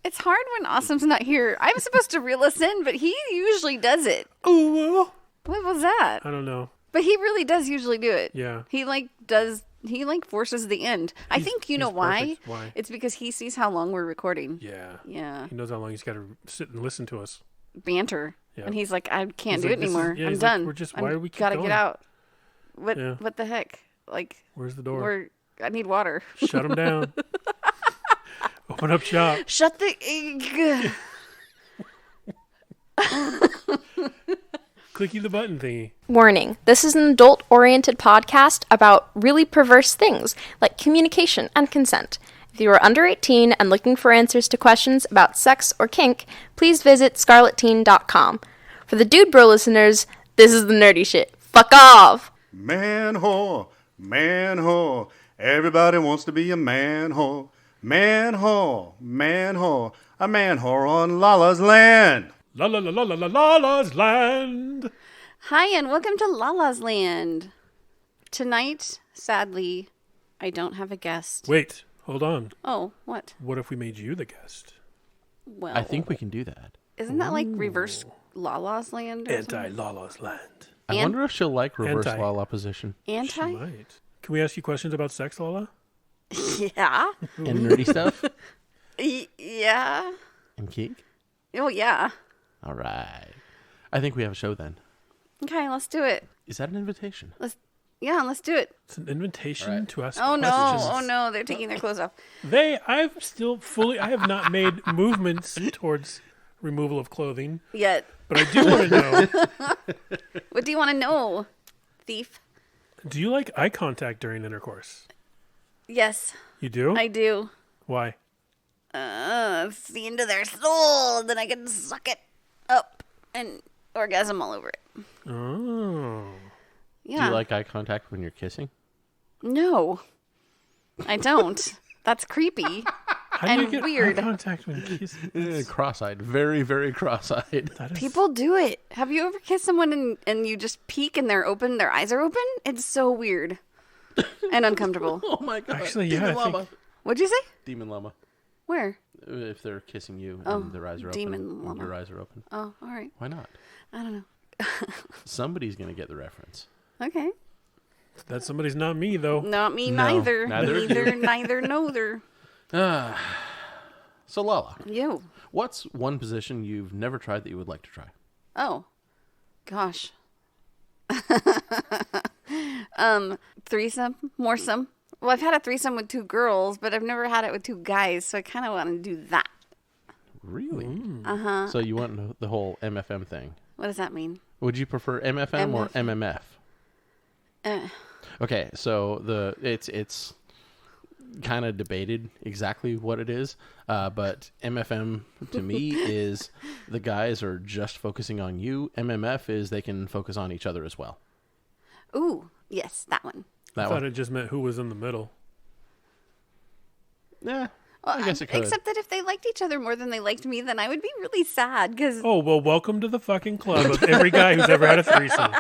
It's hard when Awesome's not here. I'm supposed to reel us in, but he usually does it. Oh, well. What was that? I don't know. But he really does usually do it. Yeah. He forces the end. I think you know why? Perfect. Why? It's because he sees how long we're recording. Yeah. Yeah. He knows how long he's got to sit and listen to us. Banter. Yeah. And he's like, I can't do it anymore. I'm done. Why are we keep gotta going? get out. What the heck? Like, where's the door? I need water. Shut him down. Open up shop. Shut the egg. Clicky the button thingy. Warning, this is an adult-oriented podcast about really perverse things, like communication and consent. If you are under 18 and looking for answers to questions about sex or kink, please visit scarletteen.com. For the Dude Bro listeners, this is the nerdy shit. Fuck off! Man whore, man whore, everybody wants to be a man whore. Man whore, man whore, a man whore on Lala's land. La la la la la la Lala's land. Hi, and welcome to Lala's Land. Tonight, sadly, I don't have a guest. Wait, hold on. Oh, what? What if we made you the guest? Well, I think we can do that. Isn't that like reverse Lala's Land? Anti-Lala's land. I wonder if she'll like reverse Anti. Lala position. She Anti? might. Can we ask you questions about sex, Lala? Yeah. And nerdy stuff? Yeah. And kink? Oh, yeah. All right. I think we have a show then. Okay, let's do it. Is that an invitation? Let's do it. It's an invitation All right. to ask Oh questions. no, they're taking their clothes off. I have not made movements towards removal of clothing, Yet. but I do want to know, What do you want to know, thief? do you like eye contact during intercourse? Yes, You do? I do. Why? See into their soul, then I can suck it up and orgasm all over it. Oh. Yeah. Do you like eye contact when you're kissing? No, I don't. That's creepy. How do you And get weird. eye contact when kissing? Cross-eyed. Very, very cross-eyed. That is, People do it. Have you ever kissed someone and you just peek and they're open, their eyes are open? It's so weird and uncomfortable. Oh my god. Actually, yeah, Demon I think- llama. What'd you say? Demon llama. Where? If they're kissing you Oh, and their eyes are demon open. llama. Your eyes are open. Oh, all right. Why not? I don't know. Somebody's going to get the reference. Okay. that somebody's not me, though. Not me No, neither. neither Neither, neither. So Lala, You. what's one position you've never tried that you would like to try? Oh. Gosh. Threesome? Moresome? Well, I've had a threesome with 2 girls, but I've never had it with 2 guys, so I kind of want to do that. Really? Uh-huh. So you want the whole MFM thing? What does that mean? Would you prefer MFM or MMF? Uh, Okay, so it's kind of debated exactly what it is, but MFM to me is the guys are just focusing on you. MMF is they can focus on each other as well. ooh, yes, that one. I That thought one. it just meant who was in the middle. Yeah, Well, I guess it could. Except that if they liked each other more than they liked me, then I would be really sad because Oh, well, welcome to the fucking club of every guy who's ever had a threesome.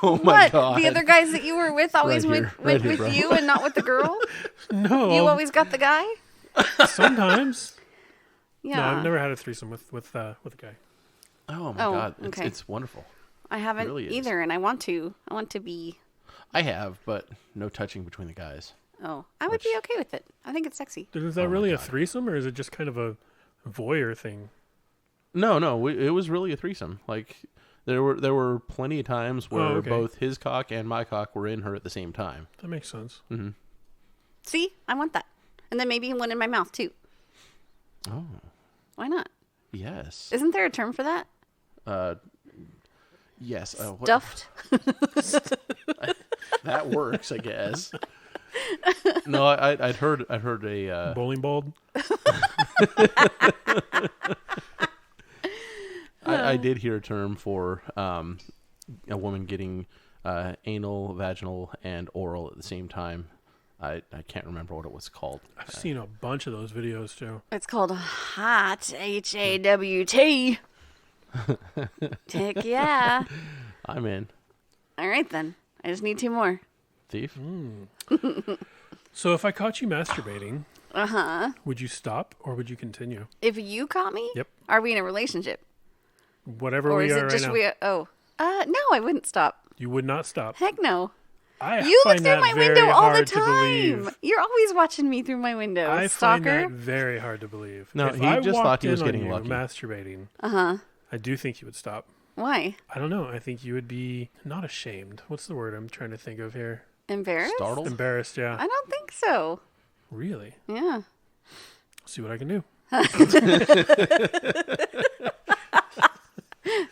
Oh my what? god! The other guys that you were with always Right went here, right here, with bro. you and not with the girl? No. You always got the guy? Sometimes. Yeah. No, I've never had a threesome with a guy. Oh my Oh, god, okay. it's wonderful. I haven't really is. either, and I want to. I want to be. I have, but no touching between the guys. Oh, I would be okay with it. I think it's sexy. Is that Oh my really a God. threesome, or is it just kind of a voyeur thing? No, it was really a threesome. Like there were plenty of times where okay. both his cock and my cock were in her at the same time. That makes sense. See, I want that, and then maybe one in my mouth too. Oh, Why not? yes. Isn't there a term for that? Yes. What- Stuffed. that works, I guess. No, I'd heard a Bowling ball? I did hear a term for a woman getting anal, vaginal, and oral at the same time. I can't remember what it was called. I've seen a bunch of those videos, Joe. It's called hot. HAWT. Heck yeah. I'm in. All right then. I just need 2 more. Thief? So if I caught you masturbating, Uh-huh. would you stop or would you continue? If you caught me? Yep. Are we in a relationship? Whatever Or we is are it right just now. No, I wouldn't stop. You would not stop. Heck no. I You look find through that my very window all the hard to time. believe. You're always watching me through my window, I find stalker. that very hard to believe. No, if he I just walked thought he was in on getting you lucky. masturbating, I do think you would stop. Why? I don't know. I think you would be not ashamed. What's the word I'm trying to think of here? Embarrassed? Startled? Embarrassed, yeah. I don't think so. Really? Yeah. See what I can do.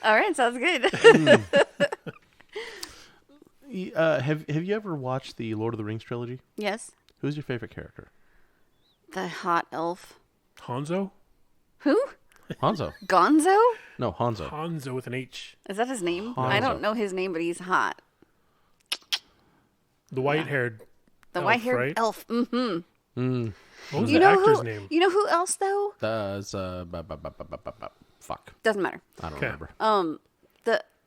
All right, sounds good. Have you ever watched the Lord of the Rings trilogy? Yes. Who's your favorite character? The hot elf. Hanzo? Who? Hanzo. Gonzo? No, Hanzo. Hanzo with an H. Is that his name? Hanzo. I don't know his name, but he's hot. The white-haired The elf, white-haired right? elf. Mm-hmm. What was You the know actor's who? name? You know who else though? Fuck. Doesn't matter. I don't Okay. remember.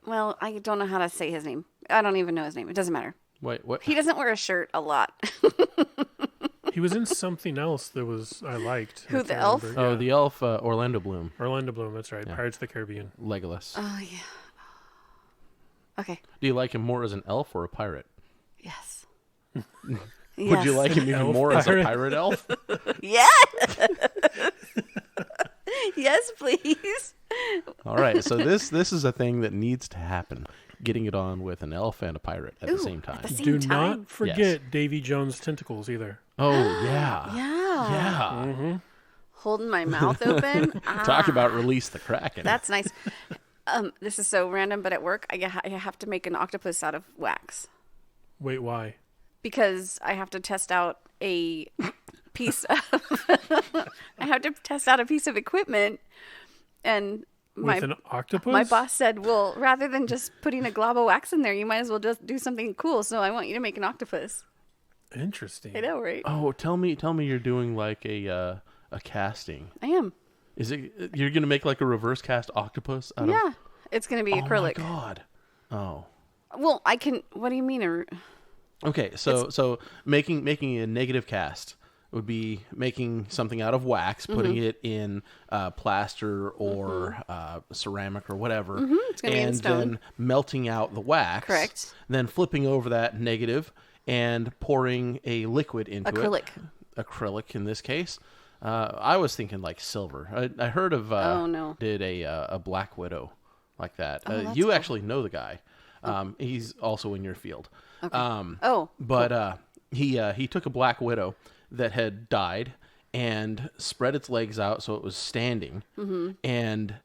Well, I don't know how to say his name. I don't even know his name. It doesn't matter. Wait, what? He doesn't wear a shirt a lot. He was in something else that I liked. Who, if the I elf? remember. Oh, Yeah. the elf, Orlando Bloom, Orlando Bloom, that's right. Yeah. Pirates of the Caribbean. Legolas. Oh yeah. Okay. Do you like him more as an elf or a pirate? Yes. Would you like him even elf more as a pirate? pirate elf? Yes. Yes, please. All right, so this is a thing that needs to happen. Getting it on with an elf and a pirate at Ooh, the same time. at the same Do time. not forget Davy Jones' tentacles either. Oh yeah. Yeah. Yeah. Holding my mouth open. Talk about release the Kraken. That's nice. This is so random, but at work, I have to make an octopus out of wax Wait, why? because I have to test out a piece of. I have to test out a piece of equipment, and With an octopus? my boss said, "Well, rather than just putting a glob of wax in there, you might as well just do something cool. So I want you to make an octopus." Interesting. I know, right? Oh, tell me you're doing like a casting. I am. Is it you're gonna make like a reverse cast octopus out of? Yeah, it's gonna be acrylic. Oh my god. Oh. Well, I can. What do you mean? Okay, so making a negative cast would be making something out of wax, putting it in plaster or ceramic or whatever, It's gonna be in and stone. then melting out the wax. Correct. Then flipping over that negative and pouring a liquid into Acrylic. it. Acrylic in this case. I was thinking like silver. I heard of Oh, no. did a Black Widow like that. that's you cool. actually know the guy. He's also in your field. Oh, But he took a Black Widow that had died and spread its legs out so it was standing, and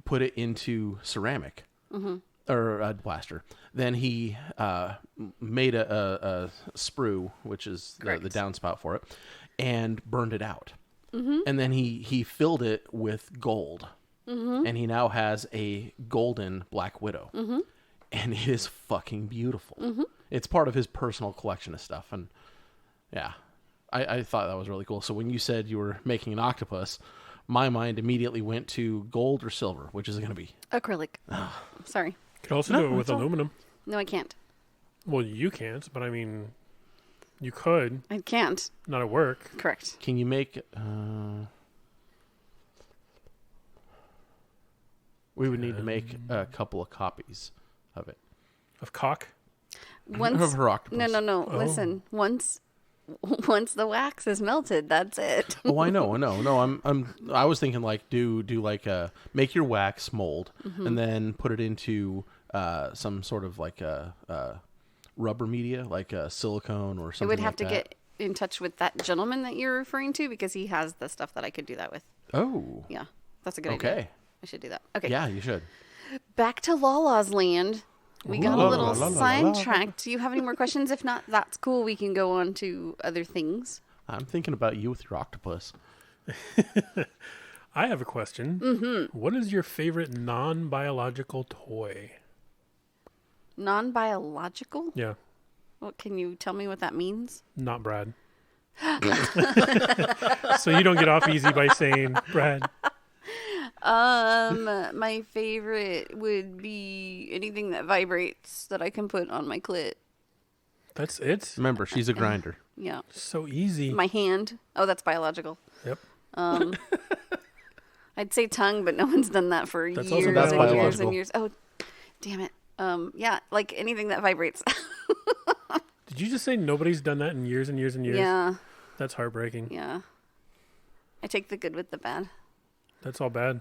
put it into ceramic or plaster. Then he made a sprue, which is the Correct. downspout for it, and burned it out. And then he filled it with gold, and he now has a golden Black Widow. And it is fucking beautiful. It's part of his personal collection of stuff. And yeah, I thought that was really cool. So when you said you were making an octopus, my mind immediately went to gold or silver, which is it going to be? acrylic. Sorry. You could also do it with aluminum. No, I can't. Well, you can't, but I mean, you could. I can't. Not at work. Correct. Can you make... we would need to make a couple of copies of it. Of cock? Once. Of her octopus. No. Listen. Once the wax is melted, that's it. Oh, I know. No, I was thinking like do like make your wax mold and then put it into some sort of like a rubber media, like silicone or I something. would have like to that. get in touch with that gentleman that you're referring to because he has the stuff that I could do that with. Oh, Yeah, that's a good idea. okay. I should do that. Okay. Yeah, you should. Back to Lala's land. We got a little sidetracked. Do you have any more questions? If not, that's cool. We can go on to other things. I'm thinking about you with your octopus. I have a question. What is your favorite non-biological toy? Non-biological? Yeah, What can you tell me what that means? not Brad. So you don't get off easy by saying Brad. My favorite would be anything that vibrates that I can put on my clit. That's it? Remember, she's a grinder. Yeah. So easy. My hand. Oh, that's biological. Yep. I'd say tongue, but no one's done that for That's years also and years biological. and years. Oh, damn it. Yeah, like anything that vibrates. Did you just say nobody's done that in years and years and years? Yeah. That's heartbreaking. Yeah. I take the good with the bad. That's all bad.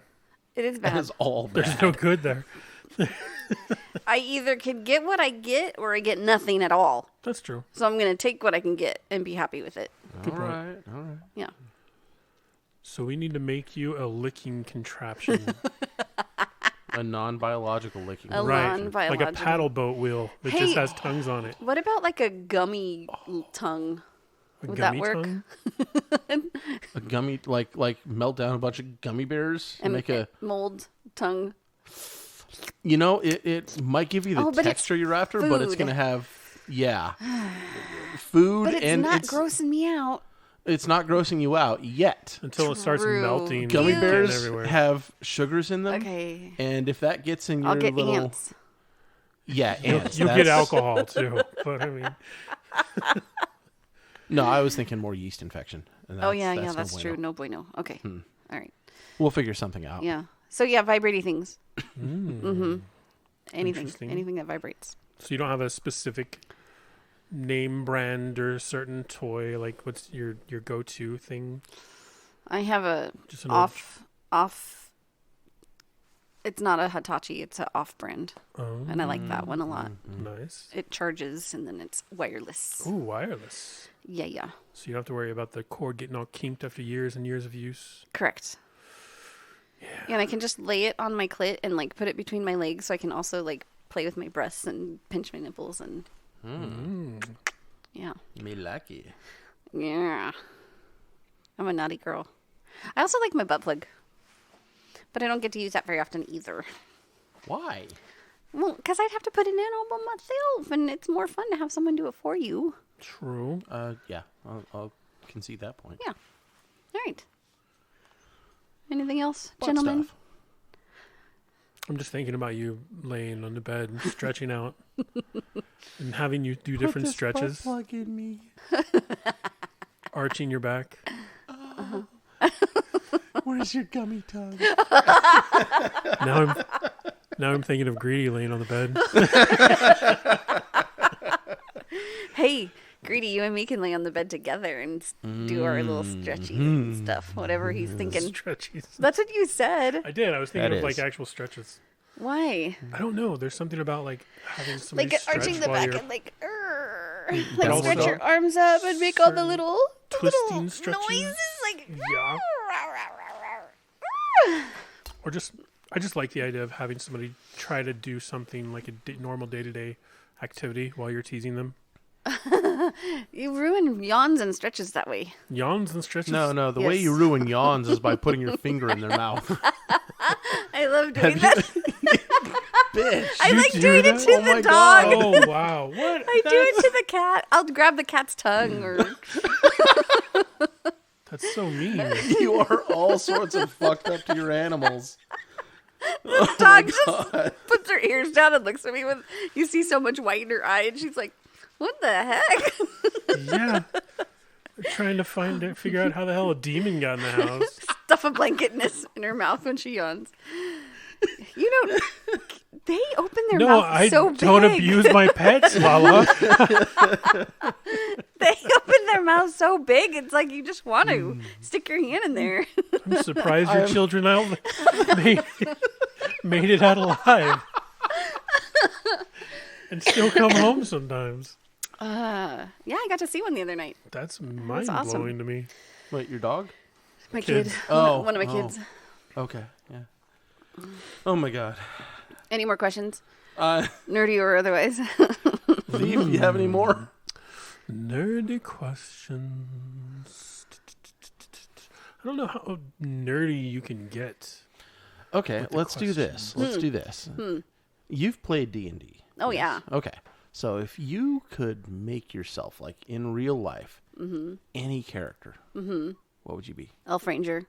It is That bad. is all bad. There's no good there. I either can get what I get or I get nothing at all. That's true. So I'm going to take what I can get and be happy with it. All right. Yeah. So we need to make you a licking contraption. A non-biological licking. A Right. non-biological. Like a paddle boat wheel that Hey. just has tongues on it. What about like a gummy tongue? A Would that gummy work? tongue? A gummy, like melt down a bunch of gummy bears and make a. mold tongue. You know, it might give you the Oh, but it's texture you're after, but it's food. gonna have food, But it's and not grossing me out. it's not grossing you out yet. Until it starts True. melting. Gummy and bears getting everywhere. have sugars in them, Okay. and if that gets in your I'll get little ants. ants, You'll get that's- alcohol too. But I mean, No, I was thinking more yeast infection. And Oh, yeah, no that's bueno. true. No bueno. Okay. All right. We'll figure something out. Yeah. So, yeah, vibrating things. Mm-hmm. Interesting. Anything that vibrates. so you don't have a specific name brand or certain toy? Like, what's your go-to thing? I have a Just an off. It's not a Hitachi. It's an off-brand. Oh, And I like that one a lot. nice. It charges and then it's wireless. Ooh, wireless. Yeah, yeah. So you don't have to worry about the cord getting all kinked after years and years of use. Correct. Yeah, and I can just lay it on my clit and like put it between my legs, so I can also like play with my breasts and pinch my nipples and yeah, Me lucky. yeah. I'm a naughty girl. I also like my butt plug, but I don't get to use that very often either. Why? Well, because I'd have to put it in all by myself, and it's more fun to have someone do it for you. True. Yeah, I'll concede that point. Yeah. All right. Anything else, Butt gentlemen? stuff. I'm just thinking about you laying on the bed, stretching out, and having you do different stretches, Plug in me. arching your back. Where's your gummy tongue? Now I'm thinking of Greedy laying on the bed. Hey, Greedy, you and me can lay on the bed together and do our little stretchies and stuff, whatever he's thinking. Stretchies. That's what you said. I did. I was thinking That of like is. actual stretches. Why? I don't know. There's something about like having somebody Like stretch arching the while back you're and like, but like also stretch your arms up and make all the certain little twisting stretches. noises, like Yeah. Or just, I just like the idea of having somebody try to do something like a normal day-to-day activity while you're teasing them. You ruin yawns and stretches that way. Yawns and stretches. No. The way Yes. you ruin yawns is by putting your finger in their mouth. I love doing that. Bitch. I You like do doing that? it to Oh the my dog. God. Oh wow! What? I do it to the cat. I'll grab the cat's tongue or That's so mean. You are all sorts of fucked up to your animals. the dog just puts her ears down and looks at me with, you see so much white in her eye and she's like, what the heck? Yeah. They're trying to figure out how the hell a demon got in the house. Stuff a blanket in her mouth when she yawns. You know, they open their No, mouth I so big. don't abuse my pets, Lala. They open their mouth so big, it's like you just want to stick your hand in there. I'm surprised your children made it out alive. And still come home sometimes. Yeah, I got to see one the other night. That's mind-blowing awesome. to me. Wait, your dog? My Kids. kid. Oh, One of my oh. kids. Okay, yeah. Oh my god. Any more questions? Thief, Nerdy or otherwise? you have any more? Nerdy questions. I don't know how nerdy you can get. Okay, With the let's do this. Let's do this. You've played D&D. Oh, yeah. Okay. So if you could make yourself, like in real life, any character, what would you be? Elf Ranger.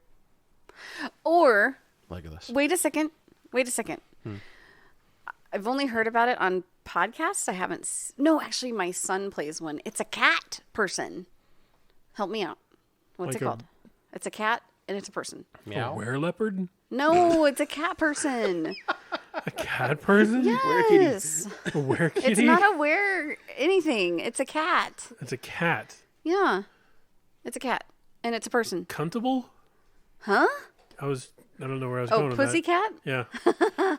Or, Legolas. wait a second. I've only heard about it on podcasts. I haven't. No, actually, my son plays one. It's a cat person. Help me out. What's Like it called? It's a cat and it's a person. A Meow. were-leopard? No, it's a cat person. A cat person? Yes. A were-kitty? It's not a were anything. It's a cat. It's a cat. Yeah. It's a cat. And it's a person. Cuntable? Huh? I don't know where I was going Oh, with pussycat? that. Yeah.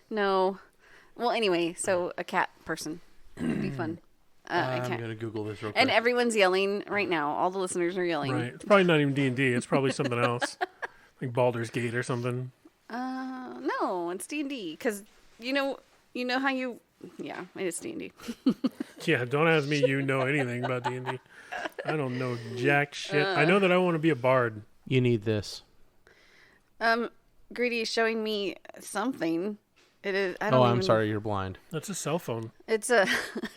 No. Well, anyway, so a cat person. It'd be fun. I I'm can't. going to Google this real quick. And everyone's yelling right now. All the listeners are yelling. Right. It's probably not even D&D. It's probably something else. Like Baldur's Gate or something. No, it's D&D. Because, you know how you... Yeah, it is D&D. Yeah, don't ask me you know anything about D&D. I don't know jack shit. I know that I want to be a bard. You need this. Greedy is showing me something. It is... I don't Oh, even... I'm sorry, you're blind. That's a cell phone. It's a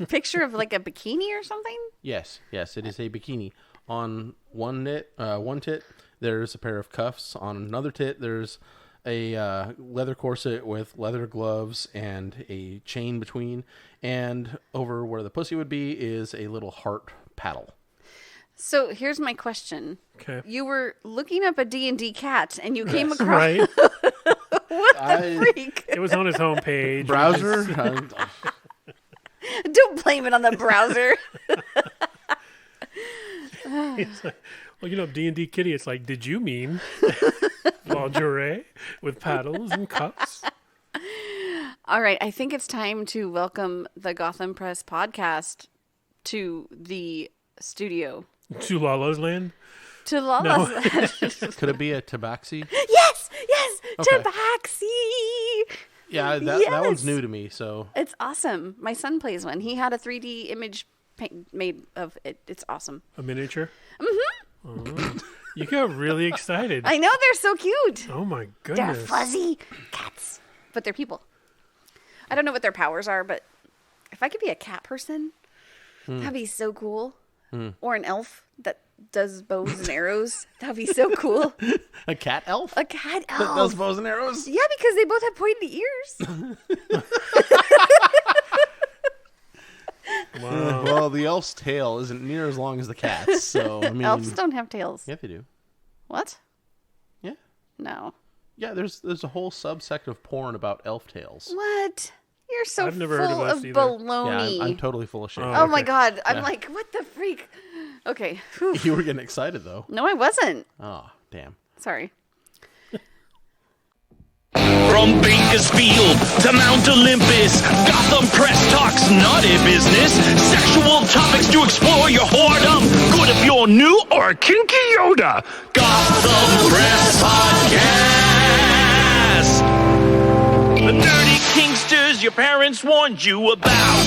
picture of like a bikini or something? Yes, it is a bikini. On one tit, there's a pair of cuffs. On another tit, there's a leather corset with leather gloves and a chain between. And over where the pussy would be is a little heart paddle. So here's my question. Okay. You were looking up a D&D cat and you came across... Right? What the freak? It was on his homepage. Browser? Don't blame it on the browser. It's like, well, D&D kitty, it's like, did you mean lingerie with paddles and cups? All right, I think it's time to welcome the Gotham Press podcast to the studio. To Lala's land? To Lala's land. Could it be a tabaxi? Yes! Okay. Tabaxi! Yeah, that one's Yes. new to me, so... It's awesome. My son plays one. He had a 3D image made of it. It's awesome. A miniature? Mm-hmm. Oh, you got really excited. I know, they're so cute. Oh my They're goodness. fuzzy cats. But they're people. I don't know what their powers are, but if I could be a cat person, that'd be so cool. Or an elf that does bows and arrows. That'd be so cool. A cat elf? A cat That elf. does bows and arrows? Yeah, because they both have pointy ears. Wow. Well, the elf's tail isn't near as long as the cat's, so, I mean... Elves don't have tails. Yeah, they do. What? Yeah. No. Yeah, there's a whole subsect of porn about elf tails. What? You're so I've never heard of full this of either. Yeah, baloney. I'm totally full of shit. Oh my Okay. god. I'm Yeah. like, what the freak? Okay. Whew. You were getting excited, though. No, I wasn't. Oh, damn. Sorry. From Bakersfield to Mount Olympus, Gotham Press talks naughty business. Sexual topics to explore your whoredom. Good if you're new or a kinky Yoda. Gotham Press Podcast. The dirty kinksters your parents warned you about.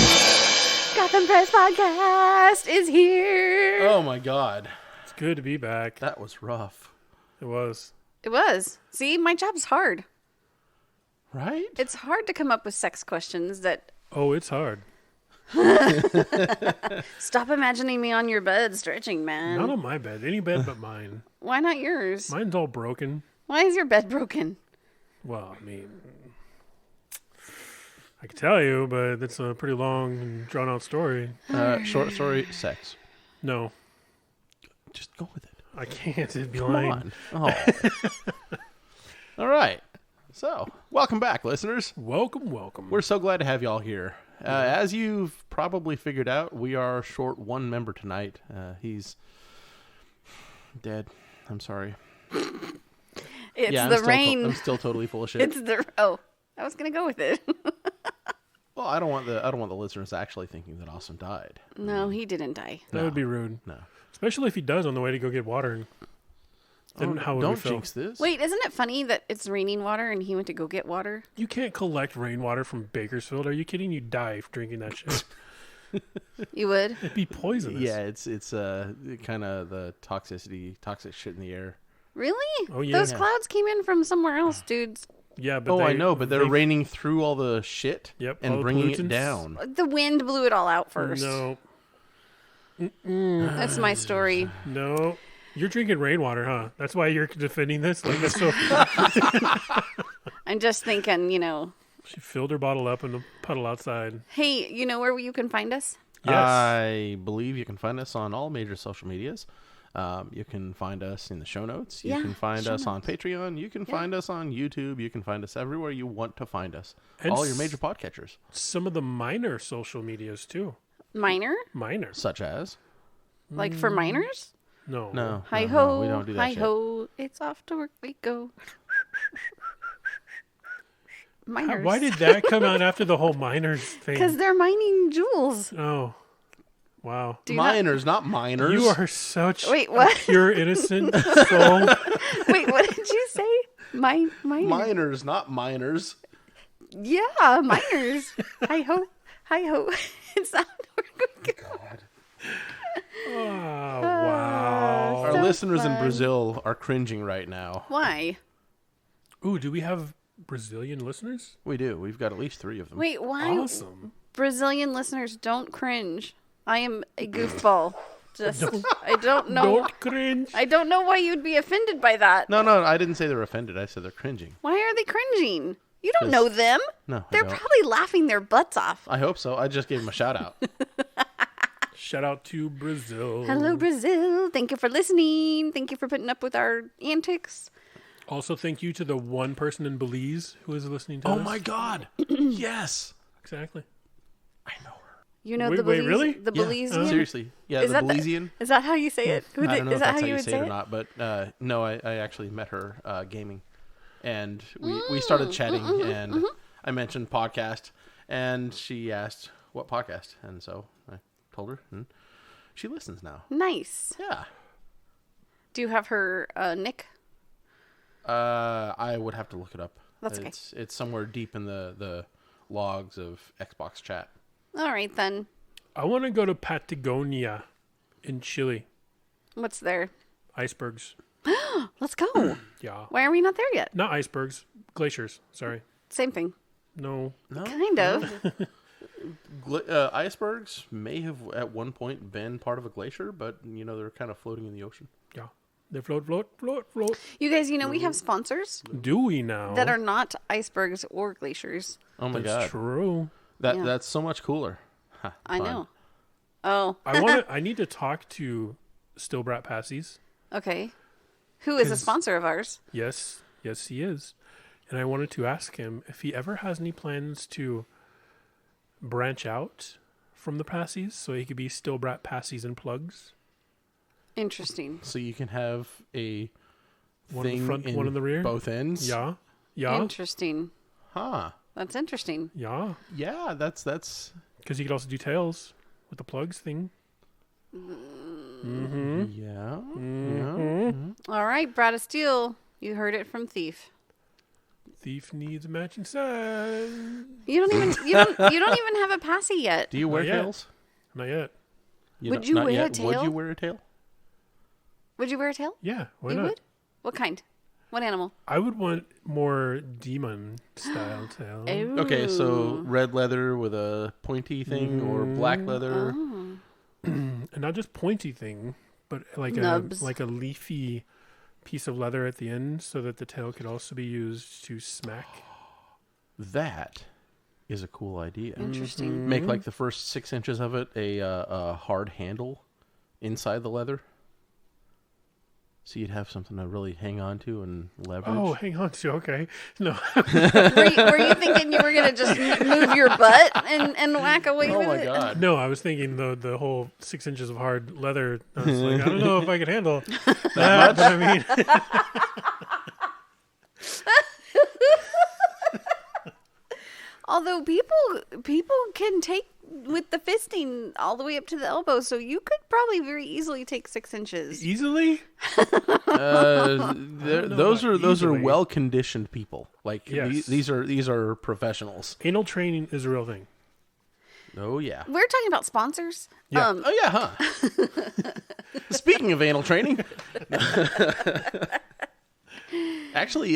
Gotham Press Podcast is here. Oh my god. It's good to be back. That was rough. It was. It was. See, my job's hard. Right? It's hard to come up with sex questions that Oh, it's hard. stop imagining me on your bed stretching, man. Not on my bed. Any bed but mine. Why not yours? Mine's all broken. Why is your bed broken? Well, I mean, I could tell you, but it's a pretty long and drawn out story. Short story, sex. No, Just go with it. I can't. It'd be Come lying. on. Oh. All right. So, welcome back, listeners. Welcome, welcome. We're so glad to have y'all here. As you've probably figured out, we are short one member tonight. He's dead. I'm sorry. It's Yeah, the rain. I'm still totally full of shit. It's the I was gonna go with it. Well, I don't want the listeners actually thinking that Austin died. No, he didn't die. That would be rude. No. Especially if he does on the way to go get water. Then how would we Don't feel? jinx this. Wait, isn't it funny that it's raining water and he went to go get water? You can't collect rainwater from Bakersfield. Are you kidding? You die for drinking that shit. You would? It'd be poisonous. Yeah, it's kind of the toxic shit in the air. Really? Oh, yeah. Those Yeah. clouds came in from somewhere else, dudes. Yeah, but Oh, I know, but they're they- raining through all the shit Yep, all and the bringing it pollutants. down. The wind blew it all out first. No, That's my story. no. You're drinking rainwater, huh? That's why you're defending this? Like, that's so... I'm just thinking, She filled her bottle up in the puddle outside. hey, you know where you can find us? Yes. I believe you can find us on all major social medias. You can find us in the show notes. You Yeah, can find show us on notes. Patreon. You can find us on YouTube. You can find us everywhere you want to find us. And All your major podcatchers, Some of the minor social medias too. Minor? Minor. such as Like for minors? No. no, Hi no, ho, no, we don't do that hi shit. ho, it's off to work we go. Minors. Why did that come out after the whole miners thing? Because they're mining jewels. Oh, wow. Do you not- Minors, not minors. You are such Wait, a what? pure innocent soul. Wait, what did you say? Minors. minors, not minors. Yeah, minors. Hi ho, hi ho. It's off to work we go. Oh, wow. Our So listeners in fun. Brazil are cringing right now. Why? Ooh, do we have Brazilian listeners? We do. We've got at least 3 of them. Wait, why? Awesome. Brazilian listeners, don't cringe. I am a goofball. Just, I don't know. Don't cringe. I don't know why you'd be offended by that. No, I didn't say they're offended. I said they're cringing. Why are they cringing? You don't 'Cause- know them. No, I They're don't. probably laughing their butts off. I hope so. I just gave them a shout out. Shout out to Brazil. Hello, Brazil. Thank you for listening. Thank you for putting up with our antics. Also, thank you to the one person in Belize who is listening to Oh us. my God! Yes, Exactly. I know her. You know Wait, the wait, Belize, really? the Yeah, Belizean? seriously. Yeah, Is the that Belizean. Is that how you say it? I don't know Is if that that's how you would say it or it? not, but no, I actually met her gaming, and we started chatting, and I mentioned podcast, and she asked what podcast, and so I told her, and she listens now. Nice. Yeah. Do you have her nick? I would have to look it up. That's okay. It's somewhere deep in the logs of Xbox chat. All right, then. I want to go to Patagonia in Chile. What's there? Icebergs. Let's go. Yeah. Why are we not there yet? Not icebergs. Glaciers. Sorry. Same thing. No. Kind of. Icebergs may have at one point been part of a glacier, but they're kind of floating in the ocean. Yeah. They float, float, float, float. You guys, we have sponsors Do we now? that are not icebergs or glaciers. Oh my That's God, true. Yeah. that's so much cooler. Ha, I fun. know. Oh, I need to talk to Stillbrat Passies. okay. Who is a 'Cause- sponsor of ours? Yes, he is. And I wanted to ask him if he ever has any plans to branch out from the Passies so he could be Stillbrat Passies and Plugs. Interesting. So you can have a One in thing the front, one in the rear. both ends. Yeah. Yeah. Interesting. Huh. That's interesting. Yeah. Yeah, that's Because he could also do tails with the plugs thing. yeah. All right, Brad of Steel. You heard it from Thief. Thief needs a matching sign. You don't even have a passy yet. Do you wear Not yet. tails? Not yet. Would don't- you not wear a yet. Would tail? you wear a tail? Would you wear a tail? Yeah. Why You not? would? What kind? What animal? I would want more demon style tail. Okay, so red leather with a pointy thing, or black leather. Oh. And not just pointy thing, but like Nubs. a leafy piece of leather at the end so that the tail could also be used to smack. That is a cool idea. Interesting. Make like the first 6 inches of it a hard handle inside the leather, so you'd have something to really hang on to and leverage. Oh, hang on to okay. No. Were you thinking you were going to just move your butt and whack away Oh with my it? God! No, I was thinking the whole 6 inches of hard leather. I was like, I don't know if I could handle that. But I mean, Although people can take with the fisting all the way up to the elbow, so you could probably very easily take 6 inches. easily. Those are easily. well conditioned people. Like Yes. these are professionals. Anal training is a real thing. Oh yeah. We're talking about sponsors. Yeah. Oh yeah, huh? Speaking of anal training, actually,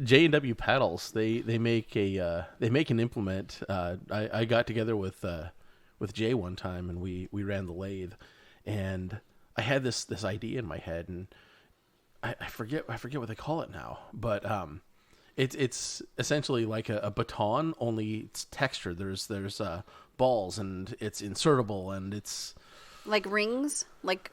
J&W Paddles they make an implement. I got together with Jay one time and we ran the lathe, and I had this idea in my head, and I forget what they call it now, but it's essentially like a baton, only it's textured. There's balls, and it's insertable, and it's Like rings, like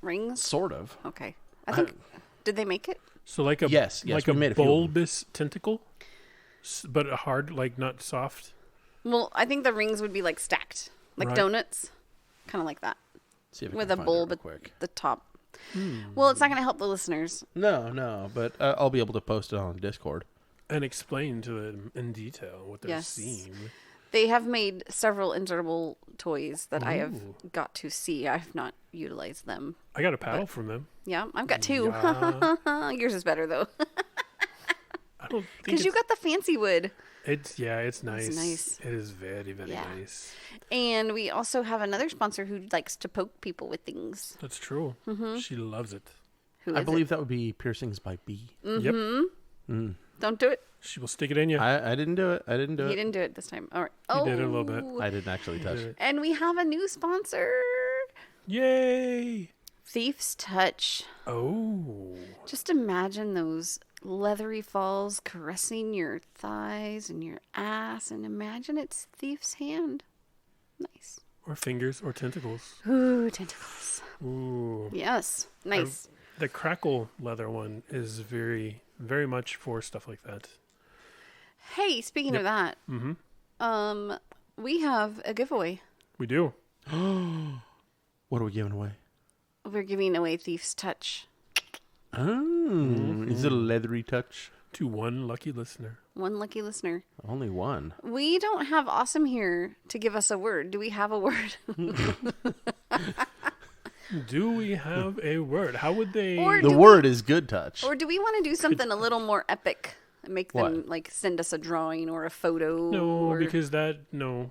rings? Sort of. Okay. I think. Did they make it? So like a Yes, like we a made a few of them. bulbous tentacle, but hard, like not soft. Well, I think the rings would be like stacked, like Right. donuts, kind of like that, See if I with can a find bulb it at real quick. the top. Well, it's not going to help the listeners. No, but I'll be able to post it on Discord. And explain to them in detail what they're Yes. seeing. They have made several insertable toys that I have Ooh. got to see. I have not utilized them. I got a paddle from them. Yeah, I've got 2. Yeah. Yours is better though, I don't think because you got the fancy wood. it's nice. nice. It is very, very Yeah. nice. And we also have another sponsor who likes to poke people with things. That's true. She loves it. Who I is believe that would be Piercings by B. Yep. it? Don't do it. She will stick it in you. I didn't do it. I didn't do He it. didn't do it this time. All right. He did it a little bit. I didn't actually touch it. And we have a new sponsor, Yay! ThiefsTouch. Oh. Just imagine those leathery falls caressing your thighs and your ass, and imagine it's Thief's hand. Nice. Or fingers or tentacles. Ooh, tentacles. Ooh. Yes. Nice. The crackle leather one is very, very much for stuff like that. Hey, speaking of that, we have a giveaway. We do. What are we giving away? We're giving away Thief's Touch. Oh, is it a leathery touch? To one lucky listener. One lucky listener. Only one. We don't have Awesome here to give us a word. Do we have a word? Do we have a word? How would they... Or The do word is good touch. Or do we want to do something a little more epic and make them What? like send us a drawing or a photo? No, or... because that... No.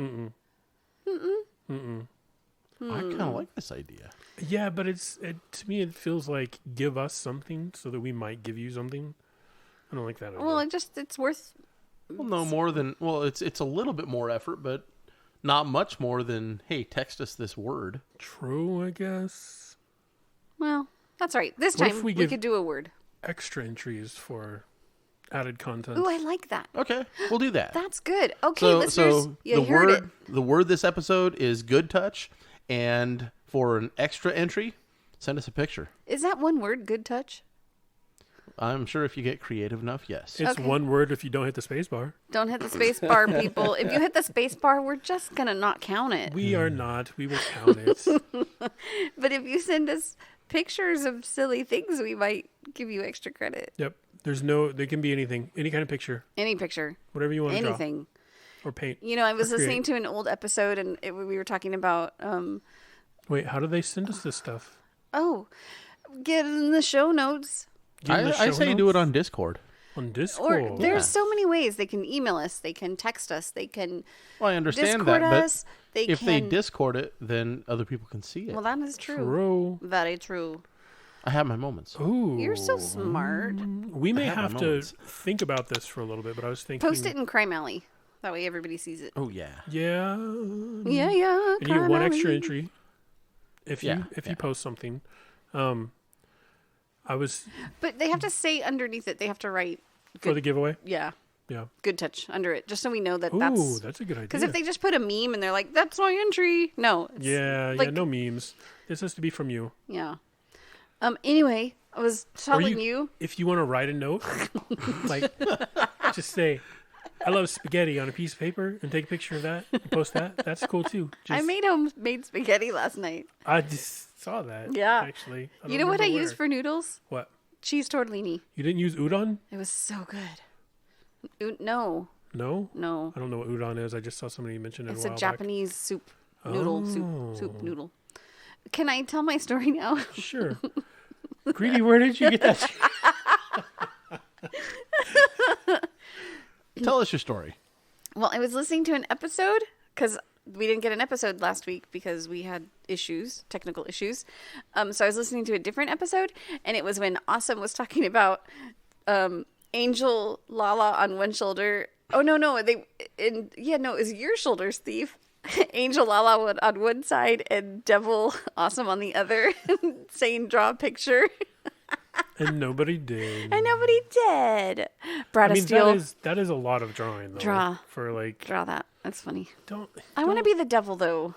Mm-mm. I kind of like this idea. Yeah, but to me, it feels like give us something so that we might give you something. I don't like that idea. Well, it's worth. Well, no more than it's a little bit more effort, but not much more than hey, text us this word. True, I guess. Well, that's right. This What if time we we give- could do a word. Extra entries for added content. Ooh, I like that. Okay, we'll do that. That's good. Okay, listeners, you the heard word it. the word this episode is good touch, and for an extra entry, send us a picture. Is that one word? Good touch. I'm sure if you get creative enough, yes. It's Okay. one word if you don't hit the space bar. Don't hit the space bar, people. If you hit the space bar, we're just gonna not count it. We are not. We will count it. But if you send us pictures of silly things, we might give you extra credit. Yep. There can be anything. Any kind of picture. Any picture, Whatever you want to draw. anything. Or paint. You know, I was Or create. listening to an old episode, and we were talking about Wait, how do they send us this stuff? get in the show notes. Get in the I show say do notes? it on Discord. On Discord. Or there's so many ways they can email us, they can text us, they can Well, I understand Discord that, but us. They if can. they Discord it, then other people can see it. Well, that is true. True. Very true. I have my moments. Ooh. You're so smart. We may have my have to moments. think about this for a little bit, but I was thinking. Post it in Crime Alley. That way everybody sees it. Oh yeah. Yeah. Yeah, yeah. And you get Crime one extra Alley. entry if Yeah, you post something. I was But they have to say underneath it, they have to write, for the giveaway. yeah, Yeah. good touch under it, just so we know that Ooh, that's. that's a good idea. Because if they just put a meme and they're like, that's my entry. No. It's, yeah, like- no memes. This has to be from you. Yeah. Anyway, I was Or telling you. if you want to write a note, like just say, "I love spaghetti" on a piece of paper and take a picture of that and post that. That's cool too. I made homemade spaghetti last night. I just saw that. Yeah. Actually, I You don't know what I remember used where. for noodles? What? Cheese tortellini. You didn't use udon? It was so good. No, No. no. I don't know what udon is. I just saw somebody mention it It's a a while Japanese soup noodle, Oh. soup noodle. Can I tell my story now? back. Sure. Greedy, where did you get that? Tell us your story. Well, I was listening to an episode because we didn't get an episode last week because we had technical issues. So I was listening to a different episode, and it was when Awesome was talking about Angel Lala on one shoulder. Oh no, it was your shoulders, Thief. Angel Lala on one side and Devil Awesome on the other, saying draw a picture. And nobody did. And nobody did. Brad I mean, Steele, that is a lot of drawing though. Draw. For like draw that. That's funny. don't. I want to be the devil though.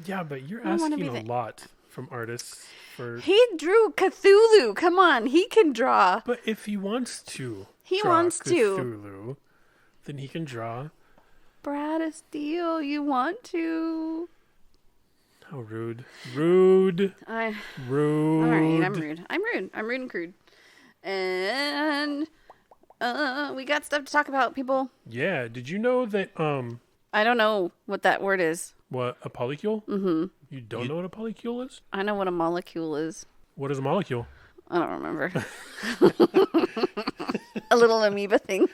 Yeah, but you're I wanna asking be a the- lot from artists for. He drew Cthulhu. Come on, he can draw. But if he wants to, He draw wants to. Cthulhu, then he can draw. Brad of Steel, you want to? How rude! Rude! Rude! All right, I'm rude. I'm rude and crude. And we got stuff to talk about, people. Yeah. Did you know that? I don't know what that word is. What, a polycule? Mm-hmm. You don't know what a polycule is? I know what a molecule is. What is a molecule? I don't remember. A little amoeba thing.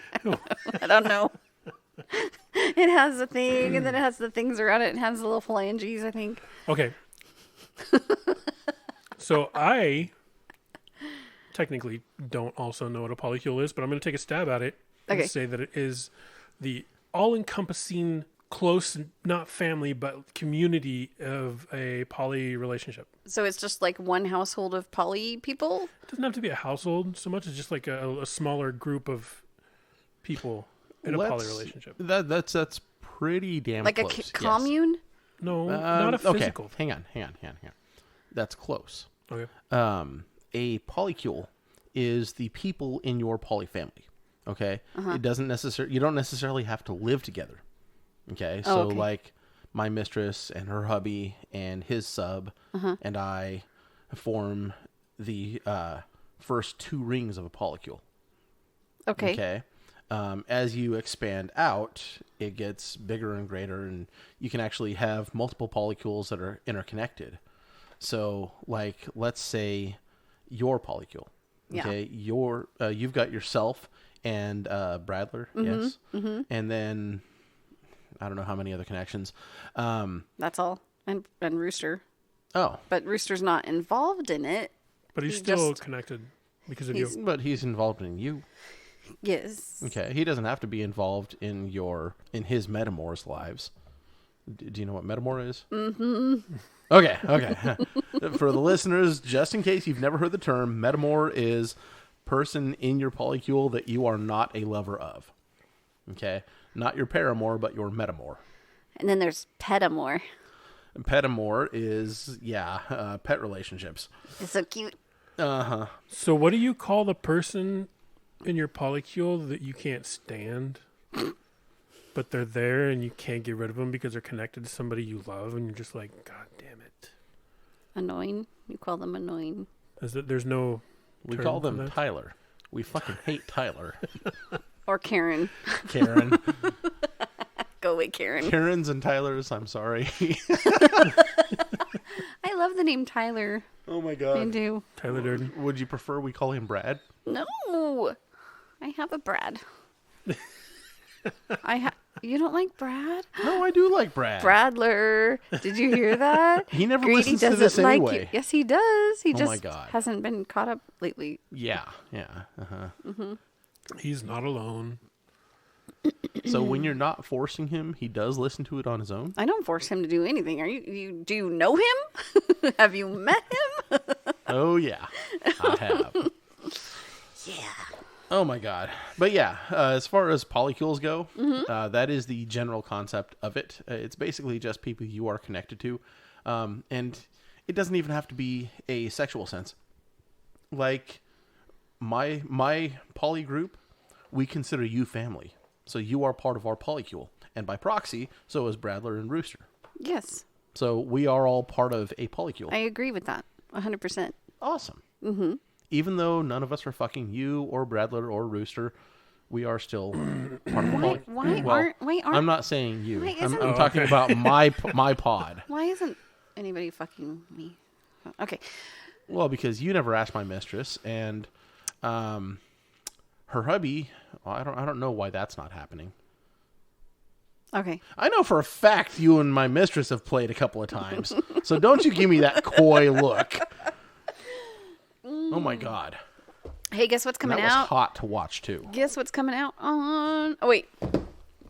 I don't know. It has a thing, and then it has the things around it. It has the little phalanges, I think. Okay. So I technically don't also know what a polycule is, but I'm going to take a stab at it Okay. and say that it is the all-encompassing, close, not family, but community of a poly relationship. So it's just like one household of poly people? It doesn't have to be a household so much as just like a smaller group of people in a poly relationship. That's pretty damn Like close. a yes. commune? No, not a physical. Okay, hang on. That's close. Okay. A polycule is the people in your poly family. Okay, it doesn't necessarily. You don't necessarily have to live together. Okay, so okay. like my mistress and her hubby and his sub and I form the first 2 rings of a polycule. Okay. Okay. As you expand out, it gets bigger and greater, and you can actually have multiple polycules that are interconnected. So, like, let's say your polycule. Okay, you've got yourself and Bradler, yes, and then I don't know how many other connections. That's all. And Rooster. Oh, But Rooster's not involved in it. But he's He still just- connected because of you. but he's involved in you. Yes. Okay, he doesn't have to be involved in his metamor's lives. Do you know what metamor is? Mm-hmm. Okay. For the listeners, just in case you've never heard the term, metamor is person in your polycule that you are not a lover of. Okay, not your paramour, but your metamor. And then there's Petamore. And petamor is pet relationships. It's so cute. So what do you call the person in your polycule that you can't stand, but they're there and you can't get rid of them because they're connected to somebody you love, and you're just like, God damn it. Annoying. You call them annoying. There's no We term call for them that? Tyler. We fucking hate Tyler. Or Karen. Karen. Go away, Karen. Karens and Tylers, I'm sorry. I love the name Tyler. Oh my I god. do. Tyler Durden. Would you prefer we call him Brad? No. I have a Brad. You don't like Brad? No, I do like Brad. Bradler. Did you hear that? He never Greedy listens to doesn't this like anyway. you. Yes, he does. He Oh just my God. hasn't been caught up lately. Yeah. Uh-huh. He's not alone. So when you're not forcing him, he does listen to it on his own? I don't force him to do anything. Do you know him? Have you met him? Oh, yeah. I have. Yeah. Oh, my God. But yeah, as far as polycules go, that is the general concept of it. It's basically just people you are connected to. And it doesn't even have to be a sexual sense. Like, my poly group, we consider you family. So you are part of our polycule. And by proxy, so is Bradler and Rooster. Yes. So we are all part of a polycule. I agree with that. 100%. Awesome. Mm-hmm. Even though none of us are fucking you or Bradler or Rooster, we are still part of the polycule. Why aren't I'm not saying you. Why I'm isn't- talking about my pod. Why isn't anybody fucking me? Okay. Well, because you never asked my mistress, and her hubby. Well, I don't know why that's not happening. Okay. I know for a fact you and my mistress have played a couple of times, so don't you give me that coy look. Oh my God. Hey, guess what's And coming that was out? hot to watch too. Guess what's coming out on... Oh, wait.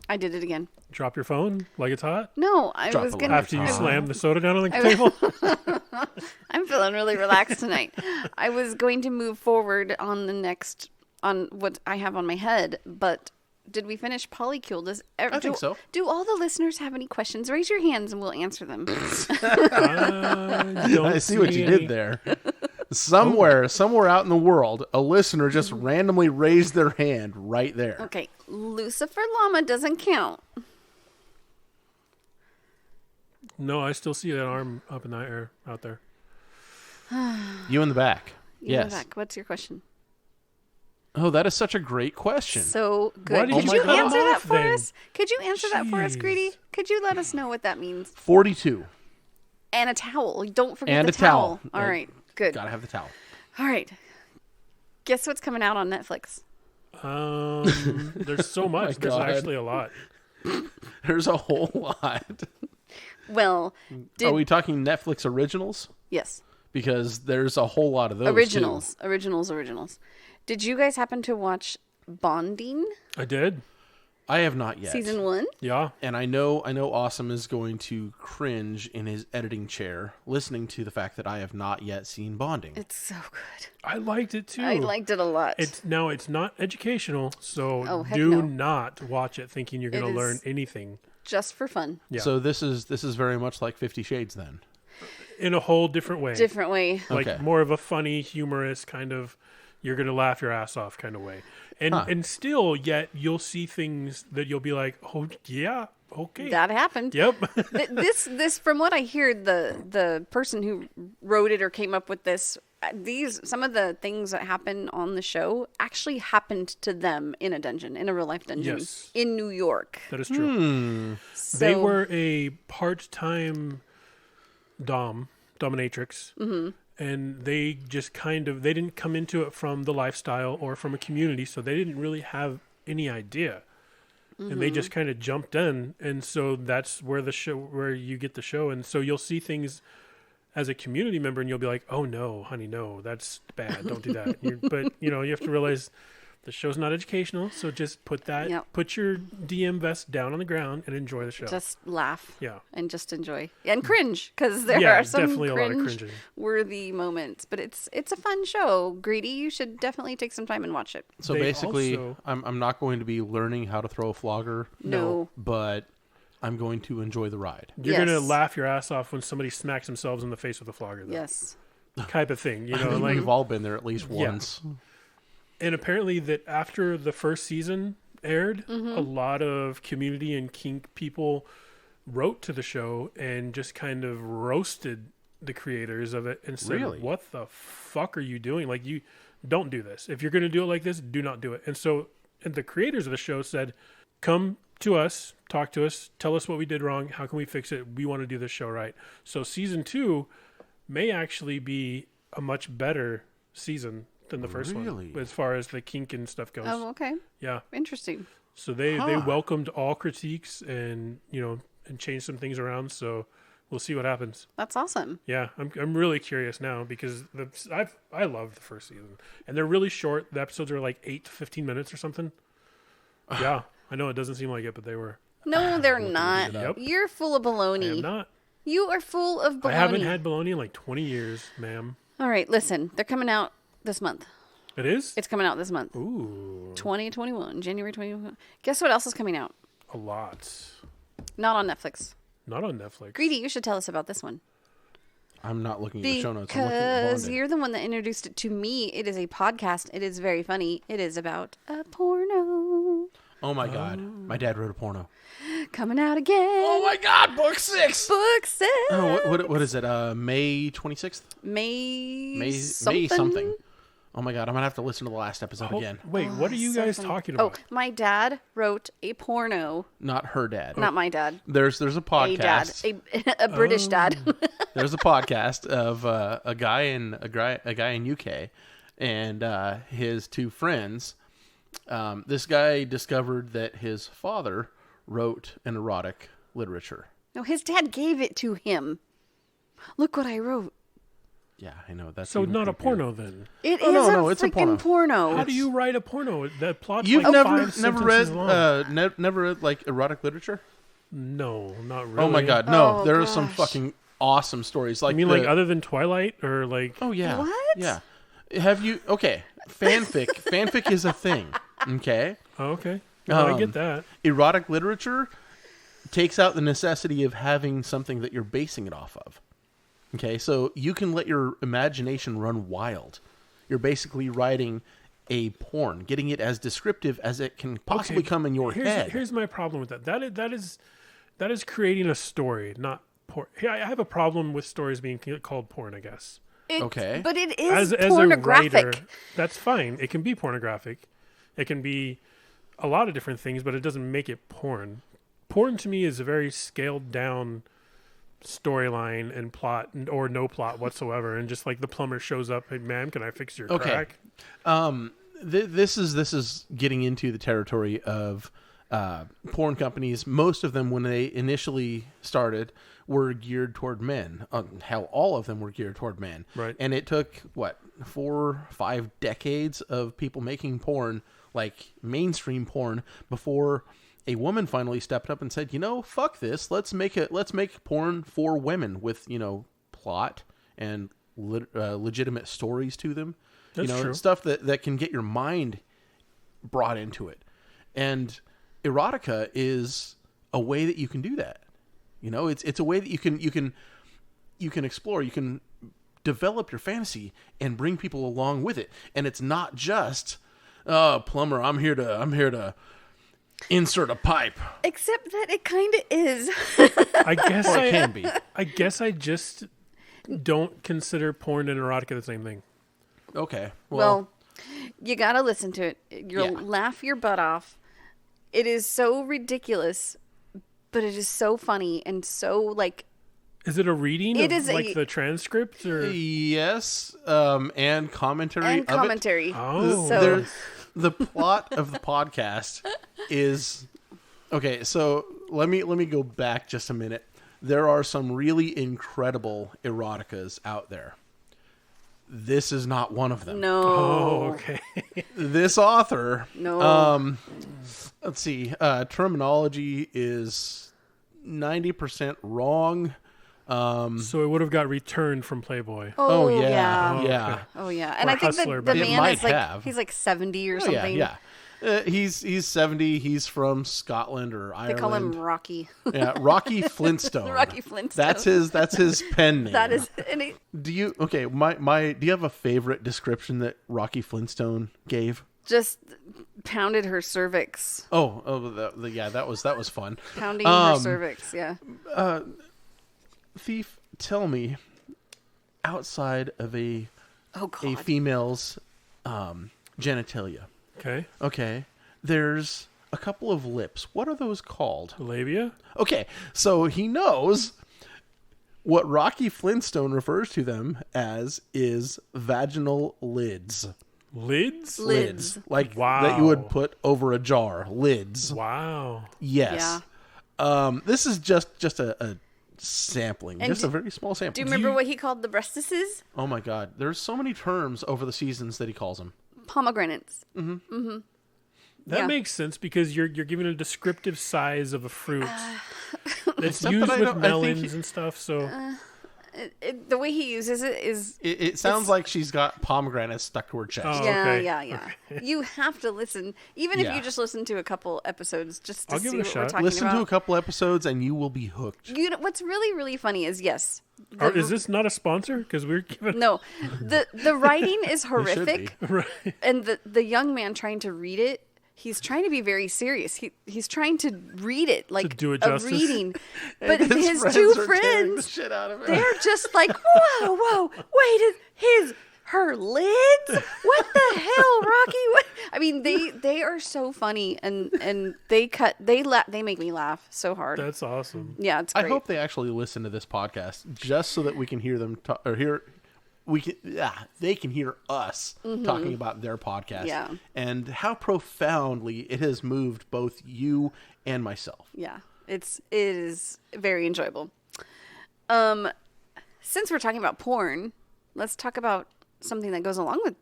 I did it again. Drop your phone like it's hot No, I Drop was it going after you to... slam the soda down on the table. I'm feeling really relaxed tonight. I was going to move forward on the next... On what I have on my head, but did we finish Polycule? I think so. Do all the listeners have any questions? Raise your hands and we'll answer them. I see what you did there. Somewhere out in the world, a listener just randomly raised their hand right there. Okay, Lucifer Llama doesn't count. No, I still see that arm up in the air out there. You in the back. Yes. Back. What's your question? Oh, that is such a great question. So good. Why did Could you you cut him answer that off for then? us? Could you answer that for us, Jeez. Greedy? Could you let us know what that means? 42. And a towel. Don't forget And the a towel. All right. Good. Gotta have the towel. All right. Guess what's coming out on Netflix? There's so much. There's God. actually a lot. There's a whole lot. Well, Are we talking Netflix originals? yes. Because there's a whole lot of those Originals. too. Originals. Did you guys happen to watch Bonding I did. I have not yet. season 1? Yeah. And I know Awesome is going to cringe in his editing chair listening to the fact that I have not yet seen Bonding. It's so good. I liked it too. I liked it a lot. It's not educational, so Oh, heck do no. not watch it thinking you're going to It learn is- anything. Just for fun. Yeah. So this is very much like 50 Shades then. In a whole different way. Different way. Like Okay. more of a funny, humorous kind of, you're going to laugh your ass off kind of way. And still, yet you'll see things that you'll be like, oh, yeah, okay. That happened. Yep. This from what I hear, the person who wrote it or came up with this, some of the things that happen on the show actually happened to them in a dungeon, in a real life dungeon Yes. in New York. That is true. So, They were a part-time dominatrix. Mm-hmm. And they just they didn't come into it from the lifestyle or from a community, so they didn't really have any idea. And they just kind of jumped in, and so that's where you get the show. And so you'll see things as a community member, and you'll be like, "Oh no, honey, no, that's bad. Don't do that." But you have to realize the show's not educational, so just put your DM vest down on the ground and enjoy the show. just laugh. Yeah. And just enjoy and cringe because there Yeah, are some definitely a lot of cringing. worthy moments. But it's a fun show. Greedy, you should definitely take some time and watch it. So They basically, also- I'm not going to be learning how to throw a flogger. No. But I'm going to enjoy the ride. You're gonna Yes. laugh your ass off when somebody smacks themselves in the face with a flogger, though. Yes. Type of thing, Like, we've all been there at least Yeah. once. And apparently that after the first season aired, a lot of community and kink people wrote to the show and just kind of roasted the creators of it and said, Really? what the fuck are you doing? Like, you don't do this. If you're going to do it like this, do not do it. And so the creators of the show said, come to us, talk to us, tell us what we did wrong. How can we fix it? We want to do this show right. So season 2 may actually be a much better season than the first Really? one, as far as the kink and stuff goes. Oh, okay. Yeah. Interesting. So they welcomed all critiques and and changed some things around. So we'll see what happens. That's awesome. Yeah, I'm really curious now because I love the first season and they're really short. The episodes are like 8 to 15 minutes or something. Yeah, I know it doesn't seem like it, but they were. No, they're not. Yep. You're full of I baloney. am not. You are full of baloney. I haven't had bologna in like 20 years, ma'am. All right, listen. They're coming out this month. It is? It's coming out this month. Ooh, 2021, January 21. Guess what else is coming out? a lot. Not on Netflix. Not on Netflix. Greedy, you should tell us about this one. I'm not looking at the show notes. I'm looking at Because Bonded. you're the one that introduced it to me. It is a podcast. It is very funny. It is about a porno Oh my god, my dad wrote a porno. coming out again. Oh my god, book 6. Book 6. Oh, what is it? May 26th? May something. Oh my god, I'm gonna have to listen to the last episode again. Wait, what are you guys talking Oh, about? my dad wrote a porno. Not her dad. Not my dad. There's a A dad. podcast. A British dad. There's a podcast of a guy in UK and his two friends. This guy discovered that his father wrote an erotic literature. No, his dad gave it to him. Look what I wrote. Yeah, I know. That's So even not a creepier. porno then. It Oh, is no, a it's a freaking porno. How do you write a porno? That plot's You've like never 5 never read sentences long. never read like erotic literature? No, not really. Oh my god, no! Oh, there are some gosh. fucking awesome stories. Like I mean, like other than Twilight or like. oh yeah, What? Yeah. Have you? Okay, fanfic. Fanfic is a thing. Okay. Oh, okay. No, I get that. Erotic literature takes out the necessity of having something that you're basing it off of. Okay, so you can let your imagination run wild. You're basically writing a porn, getting it as descriptive as it can possibly come in your head. Here's my problem with that. That is creating a story, not porn. I have a problem with stories being called porn, I guess. Okay. But it is As pornographic. a writer, that's fine. It can be pornographic. It can be a lot of different things, but it doesn't make it porn. Porn to me is a very scaled down storyline and plot, or no plot whatsoever, and just like the plumber shows up, hey ma'am, can I fix your crack? This is getting into the territory of porn companies. Most of them, when they initially started, were geared toward men. Hell, all of them were geared toward men. Right. And it took 4 or 5 decades of people making porn, like mainstream porn, before a woman finally stepped up and said, fuck this. Let's make porn for women with, plot and legitimate stories to them. That's true. Stuff that can get your mind brought into it. And erotica is a way that you can do that. It's a way that you can explore, you can develop your fantasy and bring people along with it. And it's not just, plumber, I'm here to insert a pipe. Except that it kind of is. I guess Or it can be. I guess I just don't consider porn and erotica the same thing. Okay. Well, you got to listen to it. You'll laugh your butt off. It is so ridiculous, but it is so funny and so like. Is it a reading It of is like the transcript or yes, and commentary. And commentary. Oh. So The plot of the podcast is okay. So let me go back just a minute. There are some really incredible eroticas out there. This is not one of them. no. Oh, okay. This author, No. let's see, terminology is 90% wrong. So it would have got returned from Playboy. Oh, yeah. yeah. Oh yeah. And Or I think Hustler, the but- It man might is like have. he's like 70 or Oh, something. yeah. He's 70. He's from Scotland or Ireland. They call him Rocky. Yeah, Rocky Flintstone. Rocky Flintstone. That's his pen name. That is and it, Do you do you have a favorite description that Rocky Flintstone gave? just pounded her cervix. That was fun. Pounding her cervix, yeah. Thief, tell me, outside of a Oh god. female's genitalia, Okay. there's a couple of lips. What are those called? Labia? Okay, so he knows what Rocky Flintstone refers to them as is vaginal lids. Lids? Lids. Like Wow. that you would put over a jar. Lids. Wow. Yes. This is just a sampling. And Just a very small sample. Do you remember what he called the breastises? Oh my god. There's so many terms over the seasons that he calls them. Pomegranates. That Yeah. makes sense because you're giving a descriptive size of a fruit. It's Except used that I with don't- I think melons and stuff, so The way he uses it is It sounds like she's got pomegranates stuck to her chest. Oh. yeah, okay. yeah. You have to listen, even if Yeah. you just listen to a couple episodes, just to I'll give see it a what we're shot. talking Listen to a about. couple episodes and you will be hooked. You know, what's really, really funny is yes. is this not a sponsor? Because we're giving No, the writing is It should horrific, be. right. and the young man trying to read it, he's trying to be very serious. He's trying to read it like do it a justice. reading, but His his friends two are tearing the friends, shit out of it. they're just like, whoa, wait, her lids? What the hell, Rocky? What? I mean, they are so funny, and they make me laugh so hard. That's awesome. Yeah, it's I great. hope they actually listen to this podcast just so that we can hear them they can hear us talking about their podcast Yeah. and how profoundly it has moved both you and myself. Yeah, it is very enjoyable. Since we're talking about porn, let's talk about something that goes along with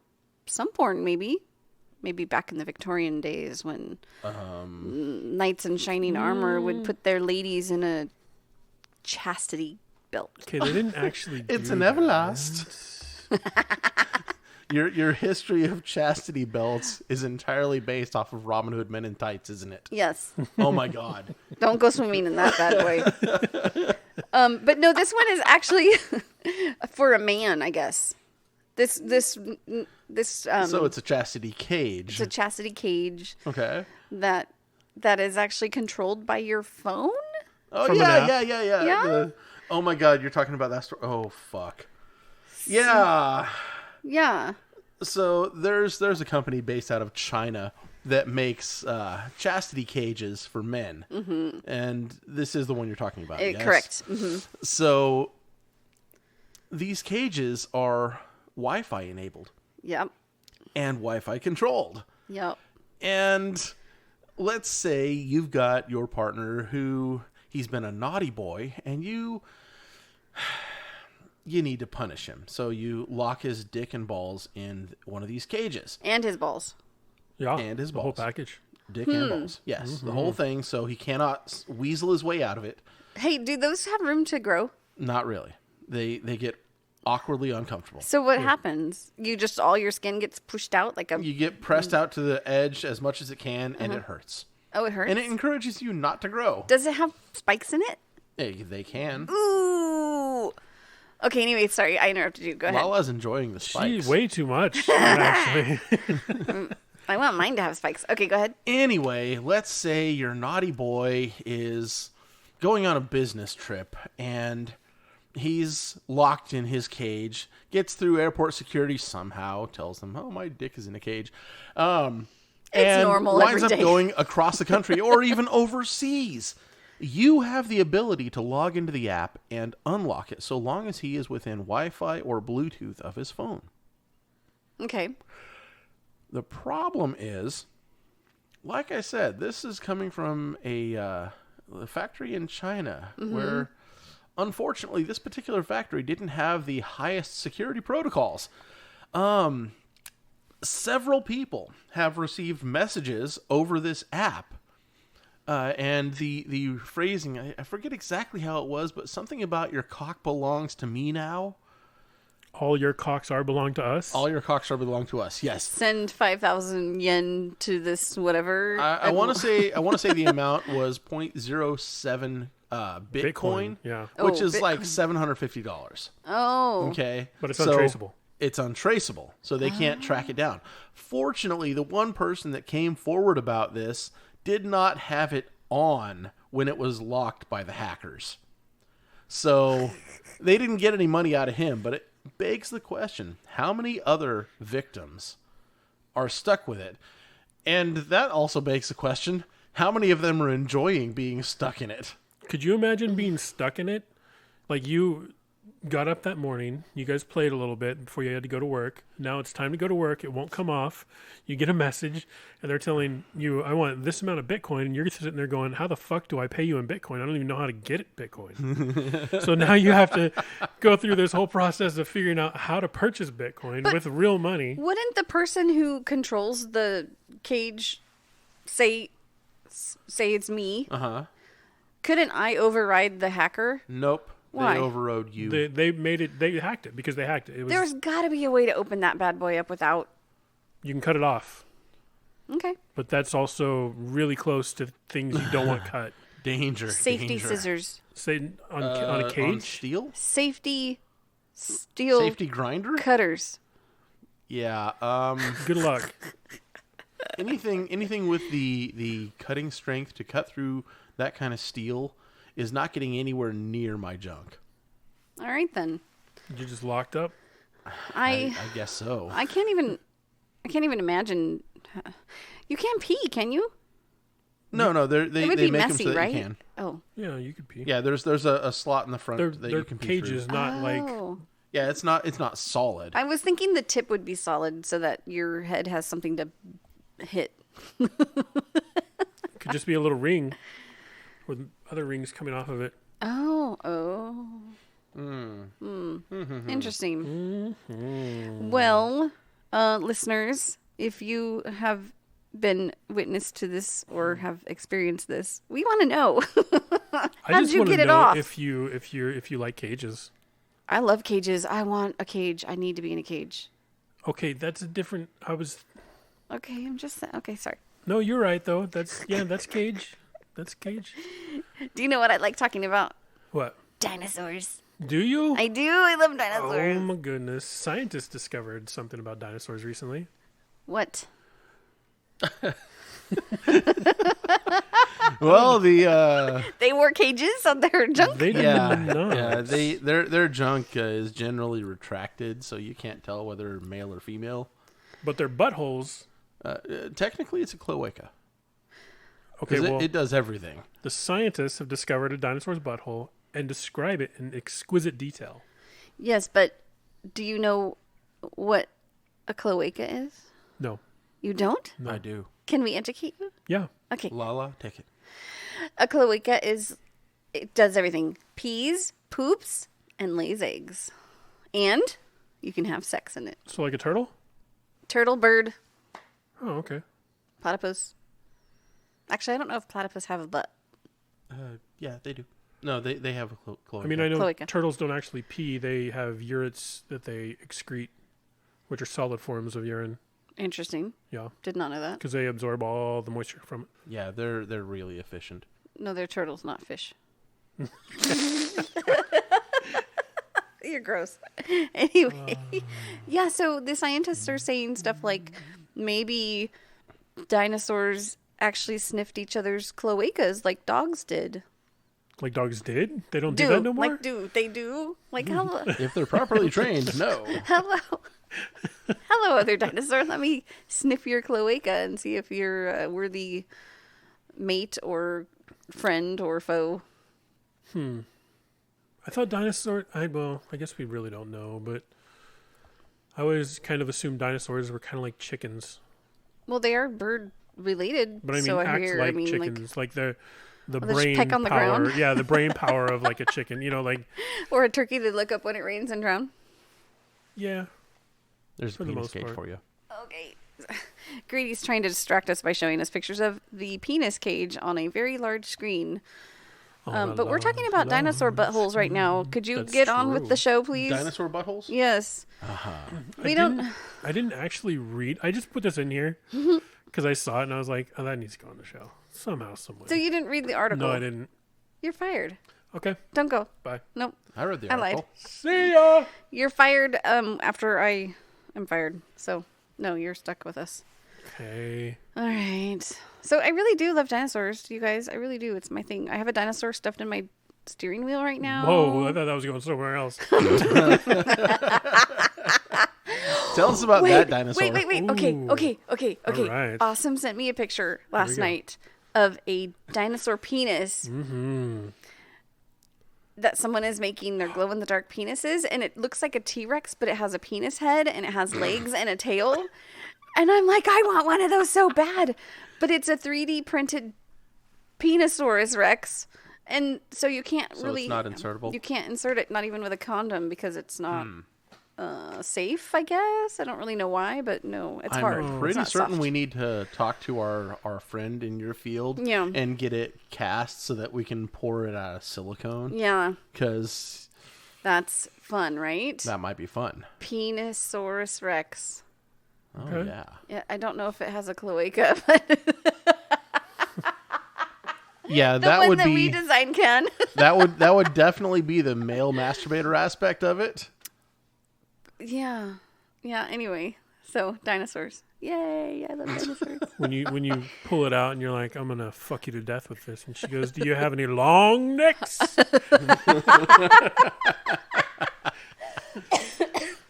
some porn, maybe back in the Victorian days when knights in shining armor would put their ladies in a chastity belt. Okay, they didn't actually. It's do an that. everlast. Your history of chastity belts is entirely based off of Robin Hood Men in Tights, isn't it? Yes. Oh my God. Don't go swimming in that bad boy. But no, this one is actually for a man, I guess. This. So it's a chastity cage. It's a chastity cage. Okay. That is actually controlled by your phone. Oh From an yeah. Yeah? Oh my God, you're talking about that story. Oh fuck. Yeah. Yeah. So there's a company based out of China that makes chastity cages for men, and this is the one you're talking about. Yes? Correct. Mm-hmm. So these cages are Wi-Fi enabled Yep. and Wi-Fi controlled. Yep. And let's say you've got your partner who he's been a naughty boy, and you need to punish him. So you lock his dick and balls in one of these cages. And his balls. Yeah. And his the whole balls. package. Dick and balls. Yes, the whole thing, so he cannot weasel his way out of it. Hey, do those have room to grow? Not really. They get awkwardly uncomfortable. So what happens? You just all your skin gets pushed out like a. You get pressed out to the edge as much as it can, and it hurts. Oh, it hurts. And it encourages you not to grow. Does it have spikes in it? They can. Ooh. Okay. Anyway, sorry, I interrupted you. Go ahead. Lala's enjoying the spikes. Gee, way too much, actually. I want mine to have spikes. Okay, go ahead. Anyway, let's say your naughty boy is going on a business trip and he's locked in his cage, gets through airport security somehow, tells them, "Oh, my dick is in a cage." And normal winds every up day. going across the country or even overseas. You have the ability to log into the app and unlock it so long as he is within Wi-Fi or Bluetooth of his phone. Okay. The problem is, like I said, this is coming from a factory in China where, unfortunately, this particular factory didn't have the highest security protocols. Several people have received messages over this app. And the phrasing, I forget exactly how it was, but something about your cock belongs to me now. All your cocks belong to us. All your cocks belong to us. Yes. Send 5,000 yen to this whatever. I want to say the amount was 0.07 Bitcoin. Yeah. Which Oh, is like Bitcoin. $750. Oh. Okay. But it's untraceable. It's untraceable, so they can't track it down. Fortunately, the one person that came forward about this did not have it on when it was locked by the hackers. So they didn't get any money out of him, but it begs the question, how many other victims are stuck with it? And that also begs the question, how many of them are enjoying being stuck in it? Could you imagine being stuck in it? Like you got up that morning, you guys played a little bit before you had to go to work. Now it's time to go to work. It won't come off. You get a message and they're telling you, I want this amount of Bitcoin. And you're sitting there going, how the fuck do I pay you in Bitcoin? I don't even know how to get it Bitcoin. So now you have to go through this whole process of figuring out how to purchase Bitcoin with real money. Wouldn't the person who controls the cage say it's me? Uh-huh. Couldn't I override the hacker? Nope. Why? They overrode you. They made it, they hacked it because they hacked it. There's got to be a way to open that bad boy up without. You can cut it off, Okay. but that's also really close to things you don't want cut. Danger. Safety danger. scissors. Say on a On cage. steel? Safety steel Safety grinder? cutters. Yeah. Good luck. Anything with the cutting strength to cut through that kind of steel is not getting anywhere near my junk. All right then. You're just locked up. I guess so. I can't even imagine. You can't pee, can you? No, they It would they be make messy, them so that right? you can. Oh. Yeah, you could pee. Yeah, there's a slot in the front They're that you can pee cages, through. not like Oh. Yeah, it's not solid. I was thinking the tip would be solid so that your head has something to hit. could just be a little ring with other rings coming off of it. Oh. Interesting. Well, listeners, if you have been witness to this or have experienced this, we want to know. I How'd just you want to get it know off? if you like cages. I love cages. I want a cage. I need to be in a cage. Okay, that's a different. Okay, I'm just okay. Sorry. No, you're right though. That's cage. That's cage. Do you know what I like talking about? What? Dinosaurs. Do you? I do. I love dinosaurs. Oh my goodness! Scientists discovered something about dinosaurs recently. What? Well, They wore cages on their junk. They did not. their junk is generally retracted, so you can't tell whether male or female. But their buttholes. Technically, it's a cloaca. Okay, well, it does everything. the scientists have discovered a dinosaur's butthole and describe it in exquisite detail. Yes, but do you know what a cloaca is? No. You don't? No. I do. Can we educate you? Yeah. Okay. Lala, take it. A cloaca it does everything. Pees, poops, and lays eggs. And you can have sex in it. So like a turtle? Turtle, bird, Oh, okay. platypus. Actually, I don't know if platypus have a butt. Yeah, they do. No, they have a cloaca. I mean, I know Cloaca. turtles don't actually pee. They have urates that they excrete, which are solid forms of urine. Interesting. Yeah. Did not know that. Because they absorb all the moisture from it. Yeah, they're really efficient. No, they're turtles, not fish. You're gross. Anyway, yeah, so the scientists are saying stuff like maybe dinosaurs actually sniffed each other's cloacas like dogs did. Like dogs did? They don't do that no more? They do. Like, hello. If they're properly trained, no. Hello, other dinosaur. Let me sniff your cloaca and see if you're a worthy mate or friend or foe. I thought dinosaurs... I guess we really don't know, but I always kind of assumed dinosaurs were kind of like chickens. Well, they are bird related. But I mean, so act hear, like chickens. Like the they just brain peck on the power. ground? Yeah, the brain power of like a chicken. You know, like... Or a turkey that look up when it rains and drown. Yeah. There's a For the penis most cage part. for you. Okay. Grady's trying to distract us by showing us pictures of the penis cage on a very large screen. But we're talking about dinosaur buttholes right now. Could you That's get on with true. the show, please? Dinosaur buttholes? Yes. We don't. I didn't actually read. I just put this in here because I saw it and I was like, oh, that needs to go on the show. Somehow, someway. So you didn't read the article? No, I didn't. You're fired. Okay. Don't go. Bye. Nope. I read the I article. lied. See ya! You're fired after I am fired. So, no, you're stuck with us. Okay. All right. So I really do love dinosaurs, you guys. I really do. It's my thing. I have a dinosaur stuffed in my steering wheel right now. Whoa, I thought that was going somewhere else. Tell us about that dinosaur. Wait. Okay. All right. Awesome sent me a picture last night of a dinosaur penis that someone is making their glow-in-the-dark penises, and it looks like a T-Rex, but it has a penis head, and it has legs and a tail. And I'm like, I want one of those so bad. But it's a 3D printed Penisaurus Rex. And so you can't really... it's not insertable? You can't insert it, not even with a condom, because it's not safe, I guess. I don't really know why, but no, it's hard. I'm It's pretty not certain soft. we need to talk to our friend in your field Yeah. and get it cast so that we can pour it out of silicone. Yeah, Because that's fun, right? that might be fun. Penisaurus Rex. Oh, Okay. yeah. Yeah, I don't know if it has a cloaca, but Yeah, the that one would that be we designed can. that would definitely be the male masturbator aspect of it. Yeah. Anyway, so dinosaurs. Yay! I love dinosaurs. when you pull it out and you're like, I'm gonna fuck you to death with this, and she goes, do you have any long necks?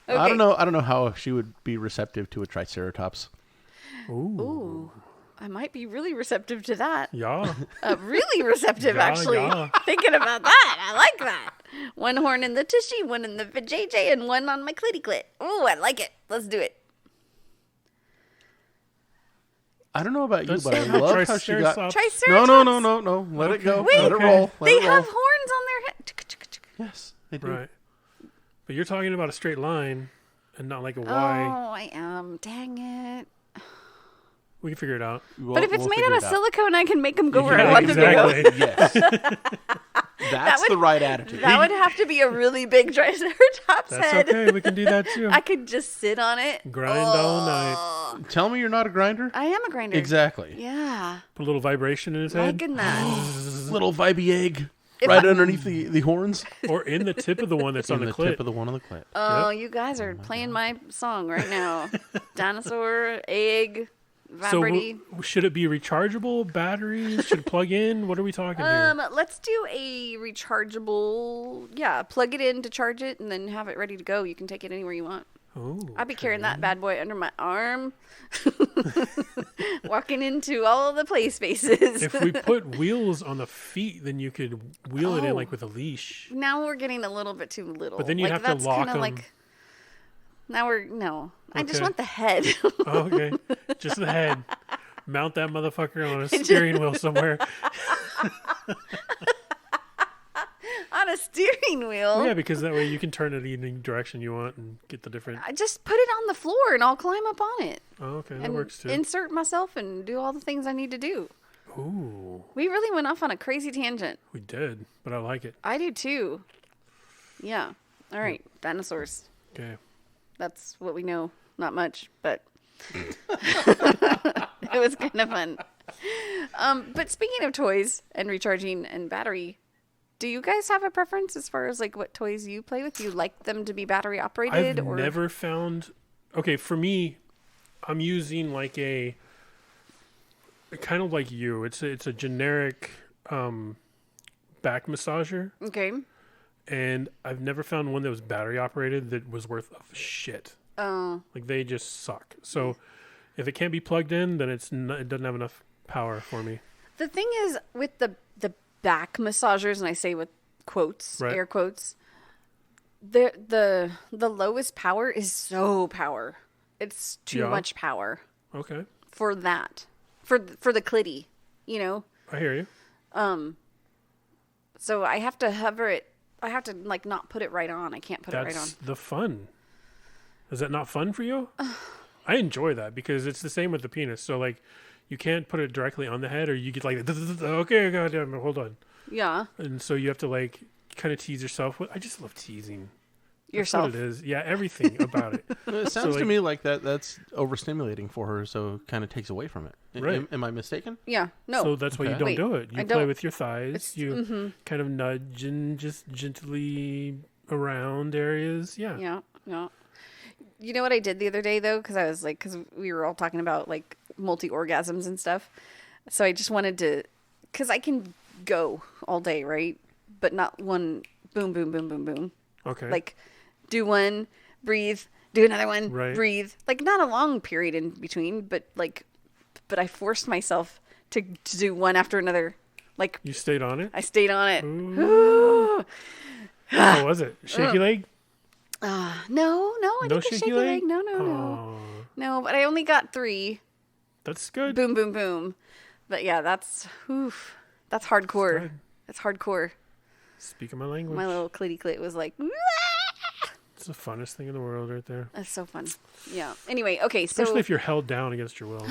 I don't know how she would be receptive to a triceratops. Ooh, I might be really receptive to that. Yeah. Really receptive, Yeah, actually. yeah. Thinking about that, I like that. One horn in the tushy, one in the vajayjay, and one on my clitty clit. Ooh, I like it. Let's do it. I don't know about you, That's but I not love how she got. Triceratops. Triceratops. No. Let it go. Wait, Let it roll. Let They it roll. have horns on their head. Yes, they do. Right. But you're talking about a straight line and not like a Y. Oh, I am. Dang it. We can figure it out. But if it's made figure out it of out. silicone, I can make them go where I Yeah, want them to go. exactly. Yes. That's the right attitude. That would have to be a really big Triceratops That's head. okay. We can do that too. I could just sit on it. Grind all night. Tell me you're not a grinder? I am a grinder. Exactly. Yeah. Put a little vibration in his My head. goodness. Little vibey egg If right I- underneath the horns. Or in the tip of the one that's on On the the clit. tip of the one on the clit. Oh, you guys are playing my song right now. Dinosaur, egg, So vibrating. should it be rechargeable batteries? Should it plug in? What are we talking here? Let's do a rechargeable. Yeah, plug it in to charge it, and then have it ready to go. You can take it anywhere you want. Oh, I'll be carrying that bad boy under my arm, walking into all the play spaces. if we put wheels on the feet, then you could wheel it in Oh. like with a leash. Now we're getting a little bit too little. But then you'd like, have to that's lock kinda 'em. Like, now we're no. I just Okay. want the head. Oh, okay, just the head. Mount that motherfucker on a steering wheel somewhere. On a steering wheel. Yeah, because that way you can turn it any direction you want and get the different. I just put it on the floor and I'll climb up on it Oh, okay, that and works too. insert myself and do all the things I need to do. Ooh, We really went off on a crazy tangent. we did, but I like it. I do too. Yeah. All right. Dinosaurs. Okay. That's what we know. Not much, but it was kind of fun. But speaking of toys and recharging and battery, do you guys have a preference as far as like what toys you play with? Do you like them to be battery operated? I've never found. Okay, for me, I'm using like a kind of like you. It's a generic back massager, Okay. and I've never found one that was battery operated that was worth of shit. Oh. Like they just suck. So if it can't be plugged in, then it doesn't have enough power for me. The thing is with the back massagers, and I say with quotes, Right. air quotes, the lowest power is so power. It's too Yeah. much power Okay, for that. For the clitty, you know? I hear you. So I have to hover it. I have to like not put it right on. I can't put it right on. That's the fun. Is that not fun for you? I enjoy that because it's the same with the penis. So like, you can't put it directly on the head, or you get like, okay, goddamn, hold on. Yeah. And so you have to like kind of tease yourself. I just love teasing. That's Yourself. what it is. Yeah, everything about it. It sounds to like- me like that's overstimulating for her, so kind of takes away from it. Right. Am I mistaken? Yeah. No. So that's why you Okay. don't Wait, do it. You I play don't. with your thighs. You kind of nudge and just gently around areas. Yeah. Yeah. Yeah. You know what I did the other day though? Because we were all talking about like multi orgasms and stuff. So I just wanted to, because I can go all day, right? But not one boom, boom, boom, boom, boom. Okay. Like do one, breathe, do another one, Right. breathe. Like not a long period in between, but I forced myself to do one after another. Like you stayed on it. I stayed on it. How was it? Shaky leg? No, I No didn't shaky shaky leg? leg. No. Oh, No, but I only got 3. that's good. Boom, boom, boom. But yeah, that's hardcore. good. That's hardcore. Speak my language. My little clitty clit was like, "Wah!" It's the funnest thing in the world right there. That's so fun. Yeah. Anyway, okay, so Especially if you're held down against your will.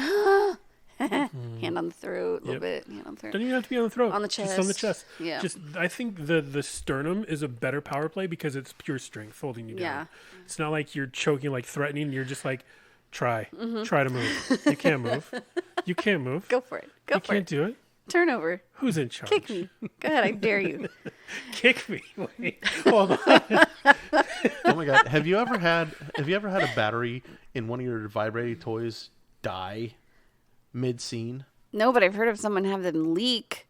hand on the throat a little Yep. bit. Hand on the throat. Don't even have to be on the throat. On the Just on the chest. chest. Yeah. Just I think the sternum is a better power play because it's pure strength holding you down. Yeah. It's not like you're choking, like threatening. You're just like, try Mm-hmm. to move. You can't move. You can't move. Go for it. Go you for can't it. do it. Turn over. Who's in charge? Kick me. Go ahead. I dare you. Kick me. Wait. Hold on. Oh my god! Have you ever had a battery in one of your vibrating toys die mid scene? No, but I've heard of someone have them leak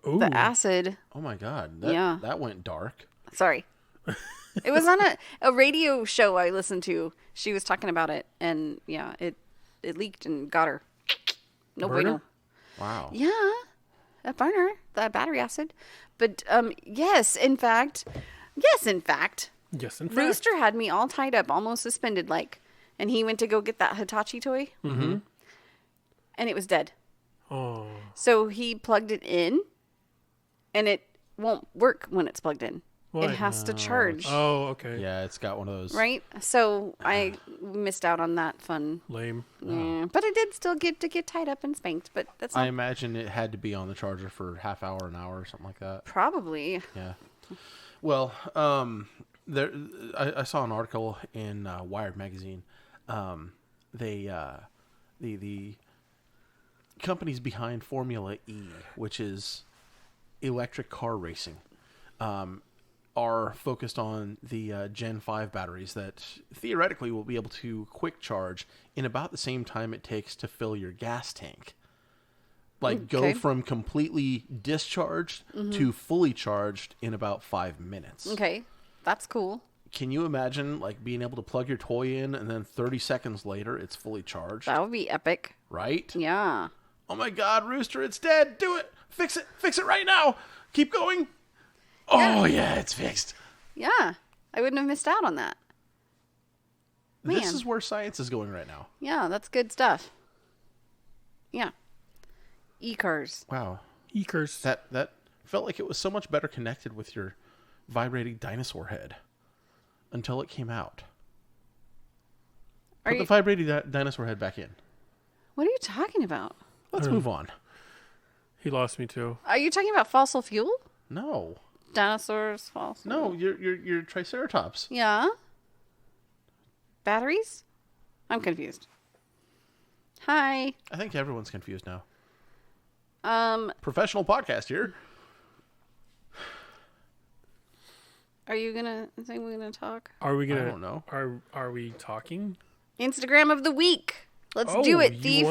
Ooh. the acid. Oh my god! Yeah. That went dark. Sorry. It was on a radio show I listened to. She was talking about it, and yeah, it leaked and got her. No Burner? bueno. Wow. Yeah, a burner, the battery acid. But yes, in fact, Yes, in fact. Rooster had me all tied up, almost suspended, and he went to go get that Hitachi toy, and it was dead. Oh. So he plugged it in, and it won't work when it's plugged in. Why? It has to charge. Oh, okay. Yeah, it's got one of those. Right? So I missed out on that fun. Lame. Yeah. But I did still get to get tied up and spanked, but that's I not imagine it had to be on the charger for half hour, an hour, or something like that. probably. Yeah. Well, I saw an article in Wired magazine. The companies behind Formula E, which is electric car racing, are focused on the Gen 5 batteries that theoretically will be able to quick charge in about the same time it takes to fill your gas tank. Like, Okay. go from completely discharged to fully charged in about 5 minutes. Okay. That's cool. Can you imagine, like, being able to plug your toy in and then 30 seconds later it's fully charged? That would be epic. Right? Yeah. Oh my God, Rooster, it's dead. Do it. Fix it. Fix it right now. Keep going. Oh, yeah, it's fixed. Yeah. I wouldn't have missed out on that. This Man. is where science is going right now. Yeah, that's good stuff. Yeah. E-cars. Wow. Eekers. That felt like it was so much better connected with your vibrating dinosaur head until it came out. Are Put the you, vibrating dinosaur head back in. what are you talking about? Let's move on. He lost me too. Are you talking about fossil fuel? No. Dinosaurs, fossil. No, you're Triceratops. Yeah. Batteries? I'm confused. Hi. I think everyone's confused now. Professional podcast here. Are you gonna think we're gonna talk? Are we gonna? I don't know. Are we talking? Instagram of the week. Let's do it, Thief.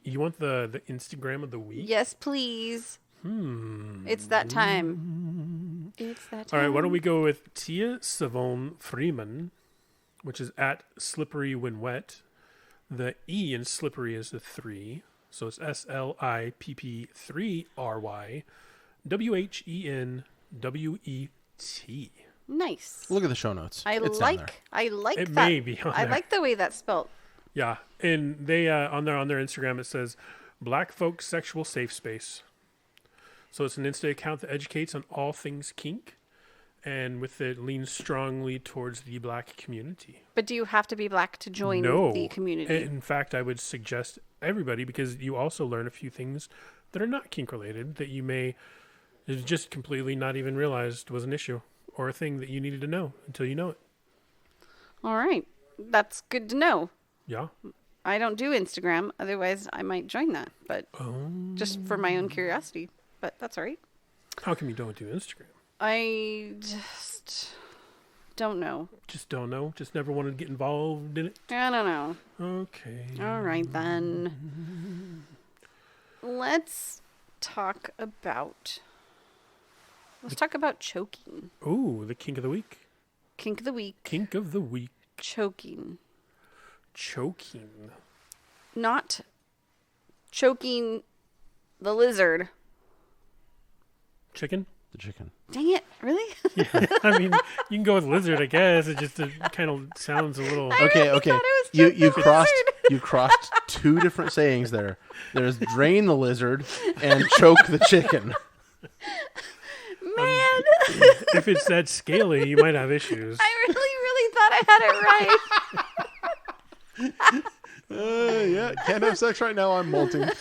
You want the Instagram of the week? Yes, please. It's that time. It's that time. All right. Why don't we go with Tia Savon Freeman, which is at Slippery When Wet. The E in slippery is a 3, so it's SLIPP3RY WHENWET. Nice. Look at the show notes. I It's down there. like It that. may be on I there. like the way that's spelled. Yeah, and they on their Instagram it says Black Folks Sexual Safe Space. So it's an Insta account that educates on all things kink, and with it leans strongly towards the black community. But do you have to be black to join No, the community? In fact, I would suggest everybody, because you also learn a few things that are not kink related that you may just completely not even realized was an issue or a thing that you needed to know until you know it. All right. That's good to know. Yeah. I don't do Instagram. Otherwise, I might join that. But just for my own curiosity. But that's all right. How come you don't do Instagram? I just don't know. Just don't know. Just never wanted to get involved in it. I don't know. Okay. All right, then. Let's talk about choking. Ooh, the kink of the week. Kink of the week. Kink of the week. Choking. Choking. Not choking the lizard. Chicken? The chicken. Dang it. Really? I mean, you can go with lizard, I guess. It just kind of sounds a little... Okay, really okay. thought it was You just you the crossed lizard. you crossed two different sayings there. There's drain the lizard and choke the chicken. Man. If it's that scaly, you might have issues. I really thought I had it right. Yeah, can't have sex right now. I'm molting. Wait,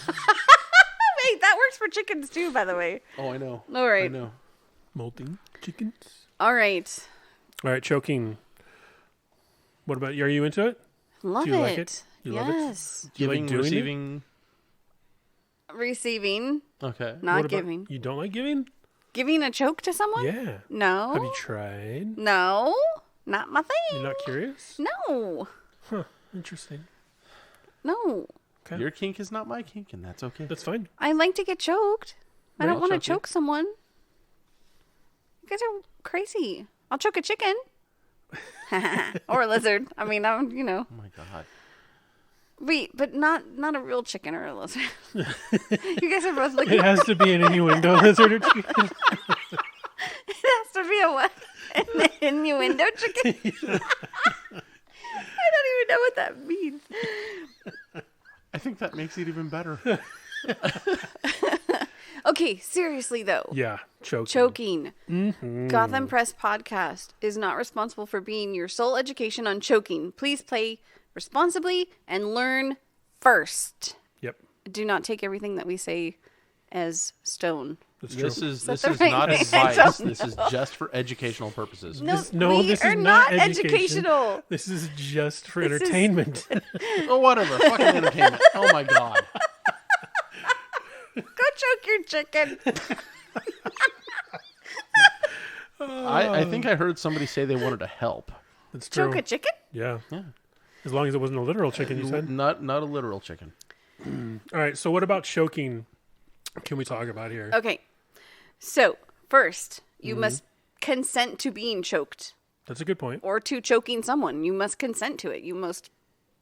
that works for chickens too, by the way. Oh, I know. All right. I know. Molting chickens. All right. All right, choking. What about you? Are you into it? Love Do you it. like it? You love it? Yes. Do you like Giving, doing it? receiving. Receiving, Okay. not What about- giving. You don't like giving? Giving a choke to someone? Yeah. No. Have you tried? No. Not my thing. You're not curious? No. Huh. Interesting. No. Okay. Your kink is not my kink, and that's okay. That's fine. I like to get choked. I Right, don't I'll want to choke you. choke someone. You guys are crazy. I'll choke a chicken. Or a lizard. I mean, Oh my God. Wait, but not a real chicken or a lizard. You guys are both looking. It has to be an innuendo lizard or chicken. It has to be a what? An innuendo chicken? I don't even know what that means. I think that makes it even better. Okay, seriously though. Yeah. Choking. Gotham Press Podcast is not responsible for being your sole education on choking. Please play responsibly and learn first. Yep. Do not take everything that we say as stone. That's true. This is the right not thing? advice. This is just for educational purposes. No, this we are is not education. educational. This is just for This is- entertainment. Oh, whatever. Fucking entertainment. Oh my god. Go choke your chicken. I think I heard somebody say they wanted to help. That's true. Choke a chicken? Yeah. Yeah. As long as it wasn't a literal chicken, you said. Not a literal chicken. All right. So what about choking? Can we talk about here? Okay. So, first, you must consent to being choked That's a good point. or to choking someone. You must consent to it. You must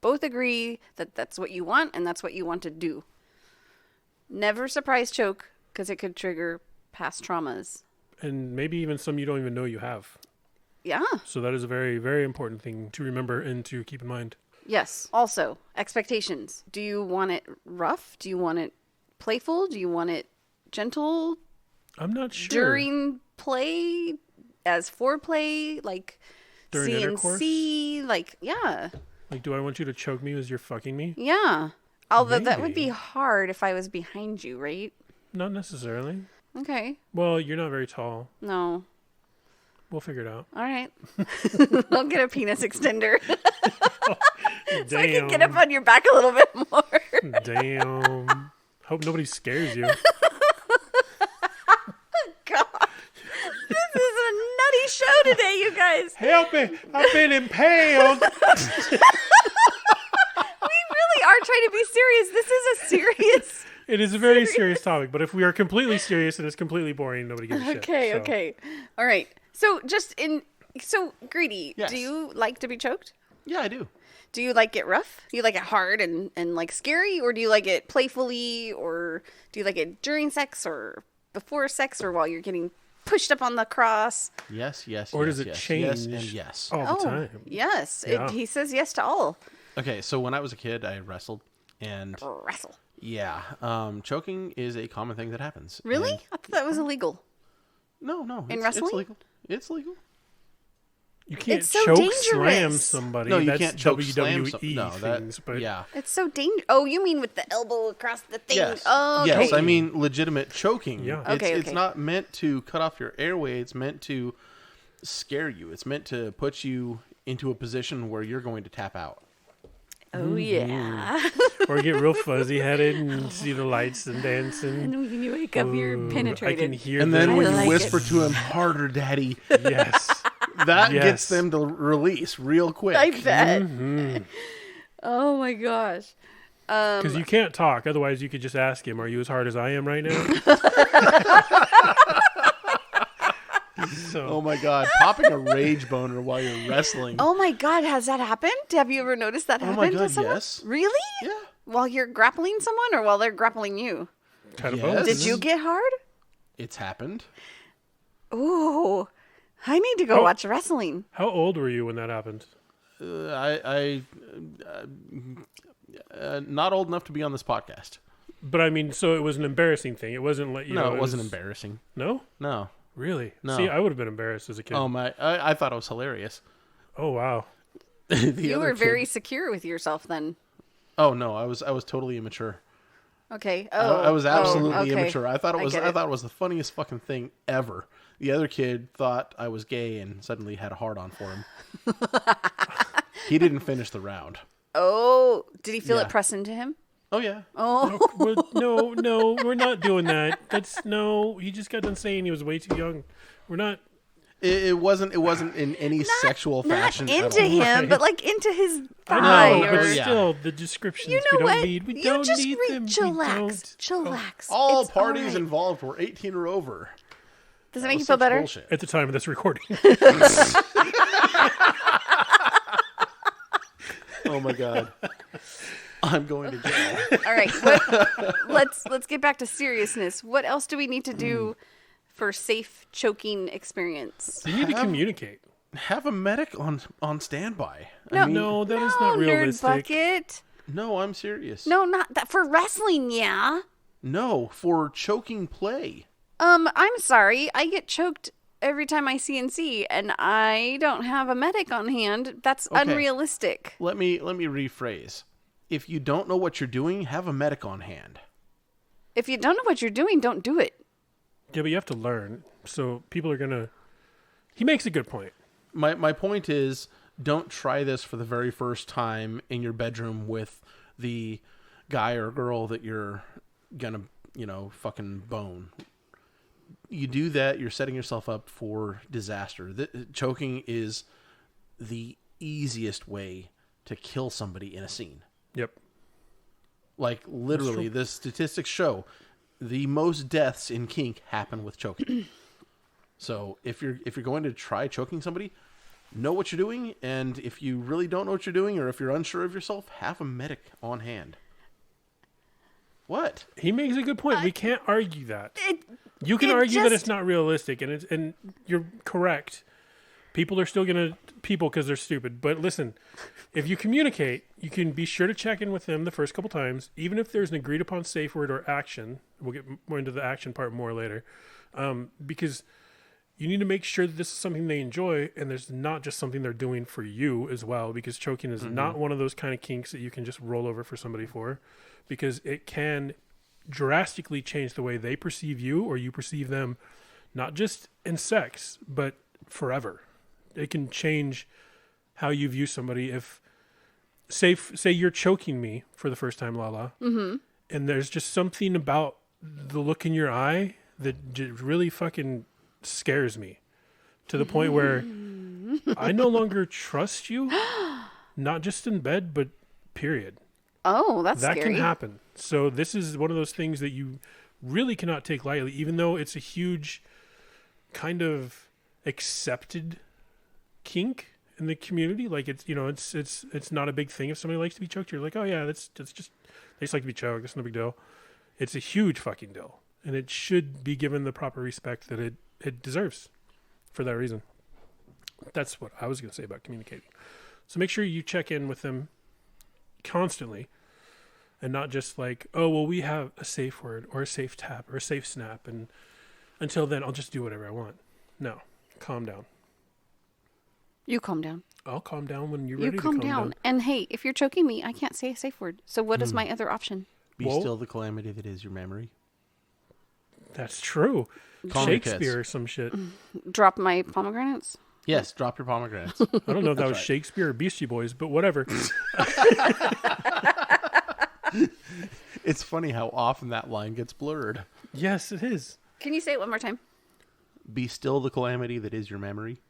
both agree that that's what you want and that's what you want to do. Never surprise choke because it could trigger past traumas. And maybe even some you don't even know you have. Yeah. So that is a very, very important thing to remember and to keep in mind. Yes. Also, expectations. Do you want it rough? Do you want it playful? Do you want it gentle I'm not sure. during play, as foreplay, like During CNC? Like, yeah. Like, do I want you to choke me as you're fucking me? Yeah. Although that would be Maybe. hard if I was behind you, right? Not necessarily. Okay. Well, you're not very tall. No. We'll figure it out. All right. I'll get a penis extender Damn. so I can get up on your back a little bit more. Damn. Hope nobody scares you. God. This is a nutty show today, you guys. Help me! I've been impaled. We really are trying to be serious. This is a serious... It is a very serious topic, but if we are completely serious and it's completely boring, nobody gives a shit. Okay, So, okay. All right. So Greedy, Yes. do you like to be choked? Yeah, I do. Do you like it rough? Do you like it hard and like scary? Or do you like it playfully? Or do you like it during sex or before sex or while you're getting pushed up on the cross? Yes. Or yes, does it yes, change Yes, and yes. all the time? Yes. Yeah. He says yes to all. Okay, so when I was a kid, I wrestled, and Wrestle. yeah, choking is a common thing that happens. Really? And- I thought that was illegal. No, In it's wrestling? legal. It's legal. You can't It's so choke dangerous. slam somebody. No, you That's can't choke WWE slam some- no, that, things, but yeah. It's so dangerous. Oh, you mean with the elbow across the thing? Yes. Oh, okay. Yes, I mean legitimate choking. Yeah. It's, Okay, it's okay. not meant to cut off your airway. It's meant to scare you. It's meant to put you into a position where you're going to tap out. Oh, yeah. or get real fuzzy headed and see the lights and dancing. And when you wake up, you're Ooh, penetrated. I can hear And then the- when I you like whisper it. to him, "Harder, Daddy," yes. that Yes. gets them to release real quick. I bet. Oh, my gosh. Because you can't talk. Otherwise, you could just ask him, are you as hard as I am right now? So, Oh my God, popping a rage boner while you're wrestling. Oh, my God. Has that happened? Have you ever noticed that Oh happen my to God, someone? yes. Really? Yeah. While you're grappling someone or while they're grappling you? kind of Yes. both. Did you get hard? It's happened. Ooh. I need to go Oh. watch wrestling. How old were you when that happened? Not old enough to be on this podcast. But I mean, so it was an embarrassing thing. It wasn't like, you No, know, it wasn't was- embarrassing. No? No. Really? No. See, I would have been embarrassed as a kid. Oh my! I thought it was hilarious. Oh, wow. You were very secure with yourself then. Oh no, I was totally immature. Okay. I- Oh, I was absolutely okay. immature. I thought it was. get I thought it was the funniest fucking thing ever. The other kid thought I was gay and suddenly had a hard on for him. He didn't finish the round. Oh, did he feel Yeah. it press into him? Oh yeah. Oh, No, we're not doing that. No, he just got done saying he was way too young. We're not. It wasn't in any sexual not fashion. at into all. him, but like into his I thigh. know, or, but yeah. still, the descriptions You know we don't what? need. We you don't just need them. chillax. We don't. Chillax. All It's parties all right. involved were 18 or over. Does it That make was you feel such better? bullshit. At the time of this recording. Oh my God. I'm going to jail. All right. Let's get back to seriousness. What else do we need to do for safe choking experience? You need to communicate. Have a medic on standby. No. I mean, No, that is No, not nerd realistic. bucket. no, I'm serious. No, not that for wrestling. Yeah. No, for choking play. I'm sorry. I get choked every time I CNC, and I don't have a medic on hand. That's unrealistic. Let me rephrase. If you don't know what you're doing, have a medic on hand. If you don't know what you're doing, don't do it. Yeah, but you have to learn. So people are gonna. He makes a good point. My point is, don't try this for the very first time in your bedroom with the guy or girl that you're gonna, fucking bone. You do that, you're setting yourself up for disaster. Choking is the easiest way to kill somebody in a scene. Yep. Like, literally, the statistics show the most deaths in kink happen with choking. So if you're going to try choking somebody, know what you're doing, and if you really don't know what you're doing, or if you're unsure of yourself, have a medic on hand. What? He makes a good point. We can't argue that. You can argue that it's not realistic, and you're correct. People are still going to because they're stupid. But listen, if you communicate, you can be sure to check in with them the first couple times, even if there's an agreed upon safe word or action. We'll get more into the action part more later, because you need to make sure that this is something they enjoy, and there's not just something they're doing for you as well, because choking is not one of those kind of kinks that you can just roll over for somebody for, because it can drastically change the way they perceive you or you perceive them, not just in sex, but forever. It can change how you view somebody. If, say you're choking me for the first time, Lala, and there's just something about the look in your eye that really fucking scares me to the point where I no longer trust you, not just in bed, but period. Oh, that's that scary. can happen. So this is one of those things that you really cannot take lightly, even though it's a huge kind of accepted kink in the community. Like, it's it's not a big thing if somebody likes to be choked. You're like, oh yeah, that's just they just like to be choked. That's no big deal. It's a huge fucking deal, and it should be given the proper respect that it deserves. For that reason, that's what I was going to say about communicating. So make sure you check in with them constantly, and not just like, oh well, we have a safe word or a safe tap or a safe snap, and until then I'll just do whatever I want. No, calm down. You calm down. I'll calm down when you're ready to calm calm down. And hey, if you're choking me, I can't say a safe word. So what is my other option? Be still the calamity that is your memory. That's true. Calm your Shakespeare tits. or some shit. Drop my pomegranates? Yes, drop your pomegranates. I don't know if that was Shakespeare or Beastie Boys, but whatever. It's funny how often that line gets blurred. Yes, it is. Can you say it one more time? Be still the calamity that is your memory.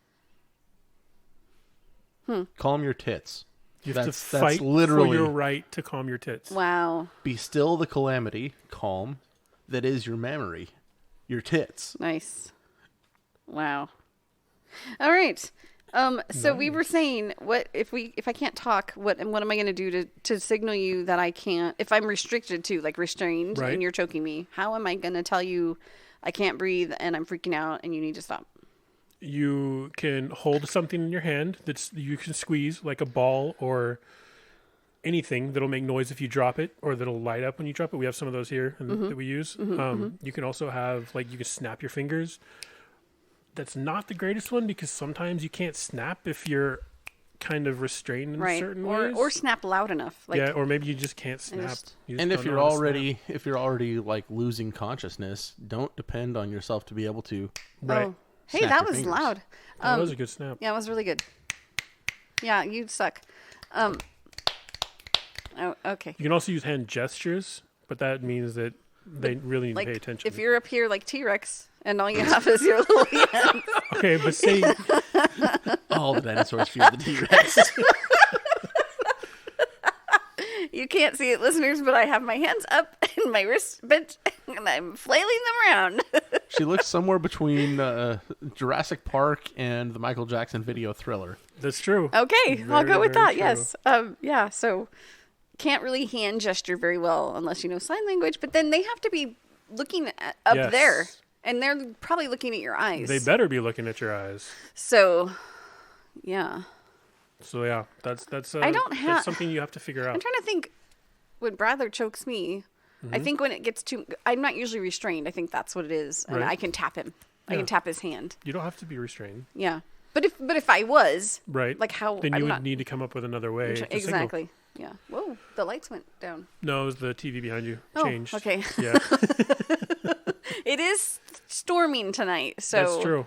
Calm your tits. You have That's to fight literally for your right to calm your tits. Wow. Be still the calamity, calm, that is your memory. Your tits. Nice. Wow. All right. So we were saying, what if I can't talk? What am I going to do to signal you that I can't? If I'm restricted to, like, restrained, Right. and you're choking me, how am I going to tell you I can't breathe and I'm freaking out and you need to stop? You can hold something in your hand you can squeeze, like a ball or anything that'll make noise if you drop it, or that'll light up when you drop it. We have some of those here that we use. You can also have, like, you can snap your fingers. That's not the greatest one, because sometimes you can't snap if you're kind of restrained in certain ways. Or snap loud enough. Like, yeah, or maybe you just can't snap. You just And don't know how to snap. if you're already like losing consciousness, don't depend on yourself to be able to. Right. Oh. Hey, Snap that your was fingers. loud. That was a good snap. Yeah, it was really good. Yeah, you suck. Oh, okay. You can also use hand gestures, but that means that they really need Like, to pay attention. if you're up here like T-Rex and all you have is your little hands. Okay, but say All the dinosaurs fear the T-Rex. You can't see it, listeners, but I have my hands up and my wrists bent, and I'm flailing them around. She looks somewhere between Jurassic Park and the Michael Jackson video Thriller. that's true. Okay, I'll go with very that. Yes. Yeah. So can't really hand gesture very well unless you know sign language. But then they have to be looking up Yes. there, and they're probably looking at your eyes. They better be looking at your eyes. So, yeah. So yeah, that's I don't have- that's something you have to figure I'm out. trying to think. When Bradley chokes me, I think when it gets too, I'm not usually restrained. I think that's what it is, and Right. I can tap him. I Yeah. can tap his hand. You don't have to be restrained. Yeah, but if I was Right. like how Then you I'm would not need to come up with another way. to signal. exactly. Yeah. Whoa, the lights went down. No, it was the TV behind you. Oh, Changed. okay. Yeah, It is storming tonight, so that's true.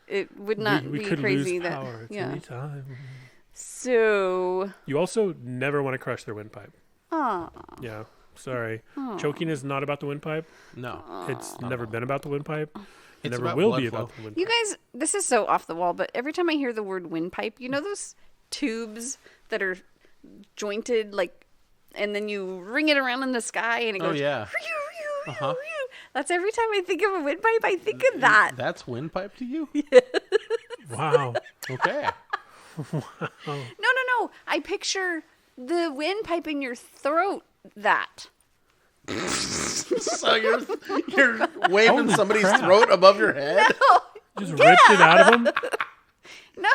it would not we be could crazy lose that. power at Yeah. any time. So, You also never want to crush their windpipe. oh, Yeah, sorry. Choking is not about the windpipe. No. It's never been about the windpipe. It It's never about will blood be flow. about the windpipe. you guys, this is so off the wall, but every time I hear the word windpipe, you know those tubes that are jointed, like, and then you ring it around in the sky and it Oh, goes. yeah. "Rhew, Uh-huh. rhew." That's every time I think of a windpipe, I think of that. That's windpipe to you? Wow. Okay. No. I picture the windpipe in your throat. That. So you're waving Holy somebody's crap. throat above your head? Just ripped it out of him. No.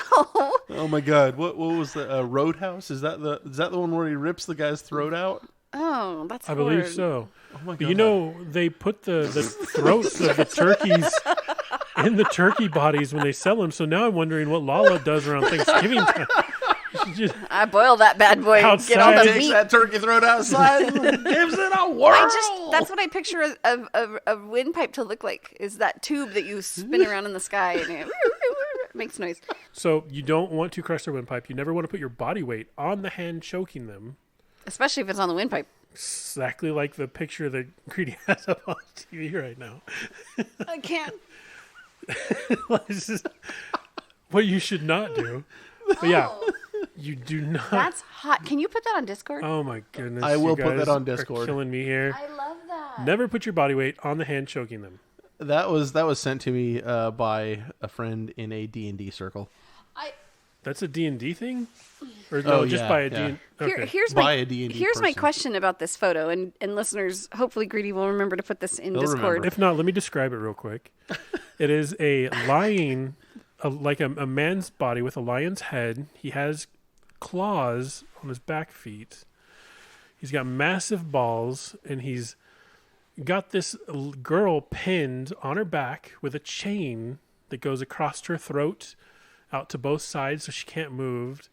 Oh my god. What was the Roadhouse? Is that the one where he rips the guy's throat out? Oh, that's. I believe hard. so. Oh my god. But you know, they put the throats of the turkeys in the turkey bodies when they sell them. So now I'm wondering what Lala does around Thanksgiving time. Just, I boil that bad boy. And get all Outside. the takes meat. that turkey throat outside and gives it a whirl. That's what I picture a windpipe to look like, is that tube that you spin around in the sky and it makes noise. so you don't want to crush their windpipe. You never want to put your body weight on the hand choking them. Especially if it's on the windpipe. Exactly like the picture that Greedy has up on TV right now. I can't. This is what you should not do. But yeah, you do not. That's hot. Can you put that on Discord? Oh my goodness. I will you put that guys on are Discord. killing me here. I love that. Never put your body weight on the hand choking them. That was sent to me by a friend in a D&D circle. That's a D&D thing? Or no, Oh, just yeah, by a yeah. D&D? Okay. Here's By my a D&D here's my person. question about this photo, and listeners, hopefully Greedy will remember to put this in He'll Discord. remember. If not, let me describe it real quick. It is a lion, like a man's body with a lion's head. He has claws on his back feet. He's got massive balls, and he's got this girl pinned on her back with a chain that goes across her throat out to both sides so she can't move.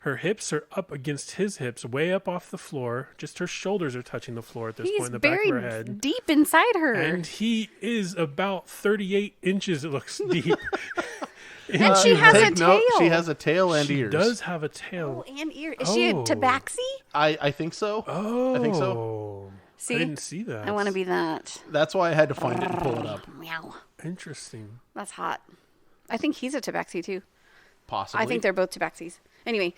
Her hips are up against his hips, way up off the floor. Just her shoulders are touching the floor at this He's point in the back of her buried head. deep inside her. And he is about 38 inches, it looks, deep. And she has a Take note, tail. she has a tail and She ears. does have a tail. Oh, and ear. Is she a Oh. tabaxi? I think so. Oh. I think so. See? I didn't see that. I want to be that. That's why I had to find it and pull it up. Meow. Interesting. That's hot. I think he's a tabaxi too. Possibly. I think they're both tabaxis. Anyway,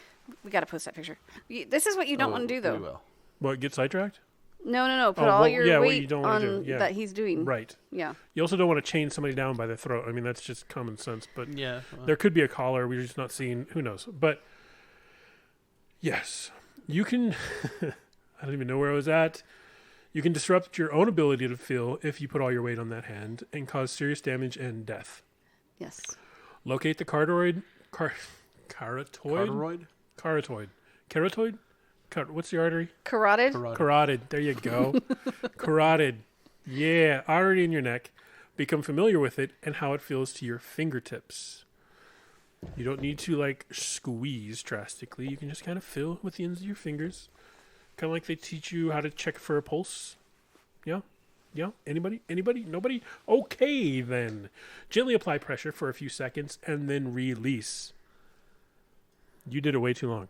we got to post that picture. This is what you don't want to do, We though. will. What, get sidetracked? No. Put Oh, all well, your yeah, what weight you don't wanna on do, yeah. that he's doing. Right. Yeah. You also don't want to chain somebody down by the throat. I mean, that's just common sense. But Yeah. there could be a collar. We're just not seeing. Who knows? But yes, you can. I don't even know where I was at. You can disrupt your own ability to feel if you put all your weight on that hand and cause serious damage and death. Yes. Locate the carotid. Carotid? Carotid? What's the artery? Carotid. Carotid. There you go. Carotid. Yeah, artery in your neck. Become familiar with it and how it feels to your fingertips. You don't need to like squeeze drastically. You can just kind of feel with the ends of your fingers. Kind of like they teach you how to check for a pulse. Yeah? Yeah? Anybody? Nobody? Okay, then. Gently apply pressure for a few seconds and then release. You did it way too long,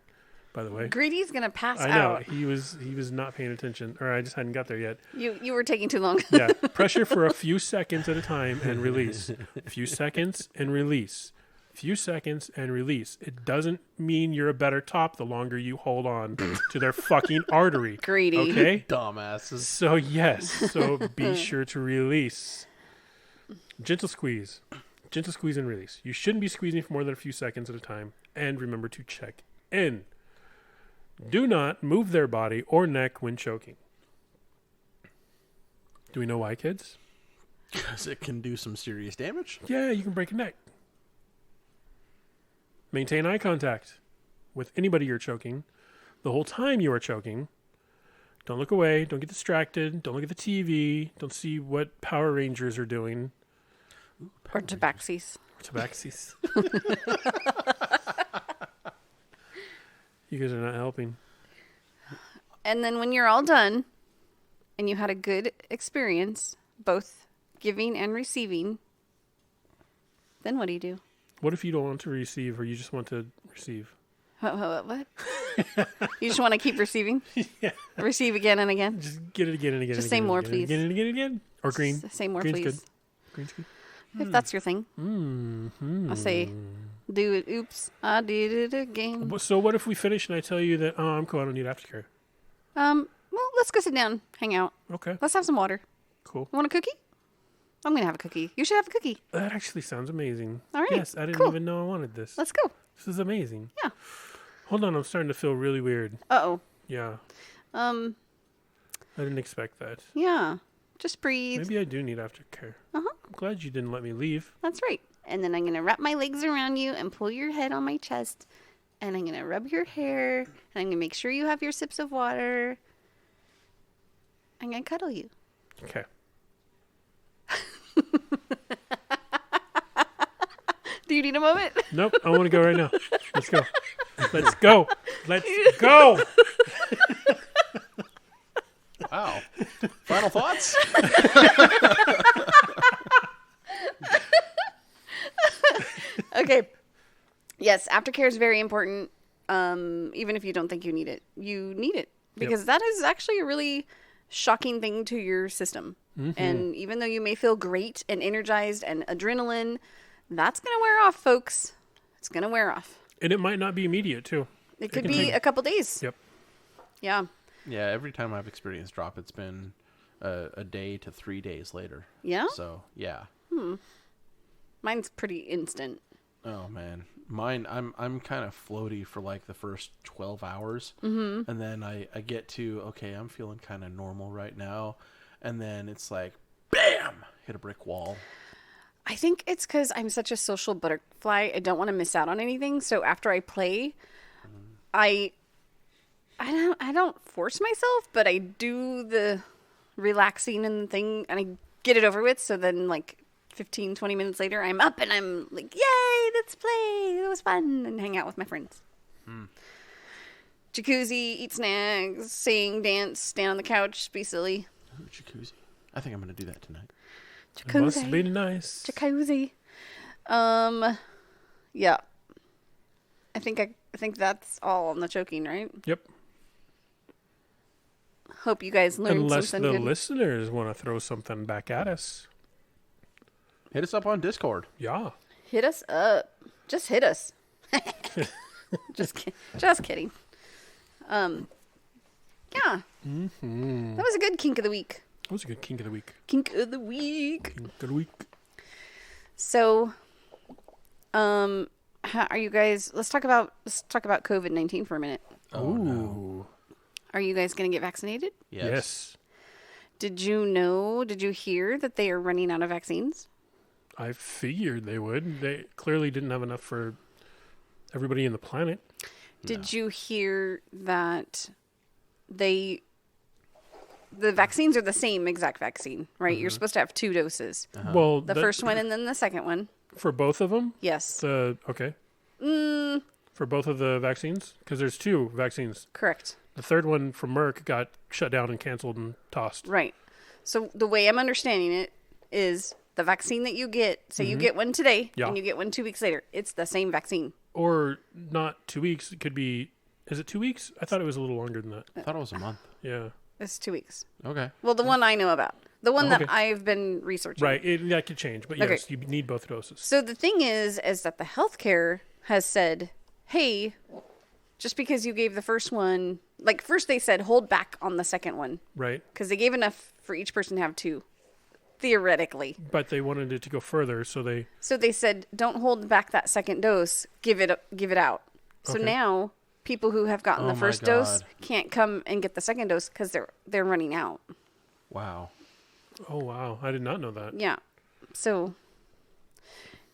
by the way. Greedy's gonna pass I know. out. He was not paying attention. Or I just hadn't got there yet. You were taking too long. Yeah. Pressure for a few seconds at a time and release. A few seconds and release. Few seconds and release. It doesn't mean you're a better top the longer you hold on to their fucking artery. Greedy. Okay? Dumbasses. So yes. So be sure to release. Gentle squeeze. Gentle squeeze and release. You shouldn't be squeezing for more than a few seconds at a time. And remember to check in. Do not move their body or neck when choking. Do we know why, kids? Because it can do some serious damage. Yeah, you can break a neck. Maintain eye contact with anybody you're choking the whole time you are choking. Don't look away. Don't get distracted. Don't look at the TV. Don't see what Power Rangers are doing. Or tabaxis. Tabaxis. You guys are not helping. And then when you're all done and you had a good experience, both giving and receiving, then what do you do? What if you don't want to receive or you just want to receive? What? You just want to keep receiving? Yeah. Receive again and again? Just get it again and again. Just and say again more, and please. Again and again and again. Or green. Say more, Green's please. good. Green's good. If that's your thing. I'll say, do it. Oops, I did it again. So what if we finish and I tell you that, oh, I'm cool, I don't need aftercare? Well, let's go sit down, hang out. Okay, Let's have some water. cool. You want a cookie? I'm going to have a cookie. You should have a cookie. That actually sounds amazing. All right, Yes, I didn't cool. even know I wanted this. Let's go. This is amazing. Yeah. Hold on, I'm starting to feel really weird. Uh-oh. Yeah, Um, I didn't expect that. yeah. Just breathe. Maybe I do need aftercare. Uh-huh. I'm glad you didn't let me leave. That's right. And then I'm going to wrap my legs around you and pull your head on my chest. And I'm going to rub your hair. And I'm going to make sure you have your sips of water. I'm going to cuddle you. Okay. Do you need a moment? Nope, I want to go right now. Let's go. Let's go. Let's go. Wow. Final thoughts? Okay. Yes, aftercare is very important. Even if you don't think you need it, you need it because that is actually a really shocking thing to your system. And even though you may feel great and energized and adrenaline, that's going to wear off, folks. It's going to wear off. And it might not be immediate, too. It could can be take- a couple days. Yep. Yeah. Yeah, every time I've experienced drop, it's been a day to 3 days later. Yeah? So, yeah. Mine's pretty instant. Oh man, mine. I'm kind of floaty for like the first 12 hours, and then I get to okay, I'm feeling kind of normal right now, and then it's like, bam, hit a brick wall. I think it's because I'm such a social butterfly. I don't want to miss out on anything. So after I play, I don't force myself, but I do the relaxing and thing, and I get it over with. So then, like 15, 20 minutes later, I'm up and I'm like, yay, let's play. It was fun and hang out with my friends. Jacuzzi, eat snacks, sing, dance, stand on the couch, be silly. Ooh, jacuzzi. I think I'm gonna do that tonight. It must be nice. Jacuzzi. Yeah. I think that's all on the choking, right? Yep. Hope you guys learned Unless something the good. listeners want to throw something back at us. Hit us up on Discord. Yeah. Hit us up. Just hit us. Just kidding. Yeah. That was a good kink of the week. That was a good kink of the week. Kink of the week. Kink of the week. So, how are you guys? Let's talk about COVID-19 for a minute. Oh, no. Are you guys going to get vaccinated? Yes. Did you hear that they are running out of vaccines? I figured they would. They clearly didn't have enough for everybody in the planet. Did you hear that the vaccines are the same exact vaccine, right? You're supposed to have 2 doses. Well, The first one and then the second one. for both of them. Yes. Okay. For both of the vaccines, because there's 2 vaccines. Correct. The third one from Merck got shut down and canceled and tossed. Right. So the way I'm understanding it is the vaccine that you get, say you get one today Yeah. and you get one 2 weeks later, it's the same vaccine. Or not 2 weeks. It could be. Is it 2 weeks? I thought it was a little longer than that. I thought it was a month. Yeah. It's 2 weeks. Okay. Well, the one I know about. The one Okay. that I've been researching. Right. That could change, but Okay. yes, you need both doses. So the thing is that the healthcare has said, hey, just because you gave the first one, like first they said hold back on the second one Right. because they gave enough for each person to have 2, theoretically. But they wanted it to go further, so they. So they said don't hold back that second dose, give it out. So Okay. now people who have gotten Oh the my first dose God. can't come and get the second dose because they're running out. Wow. Oh wow! I did not know that. Yeah. So,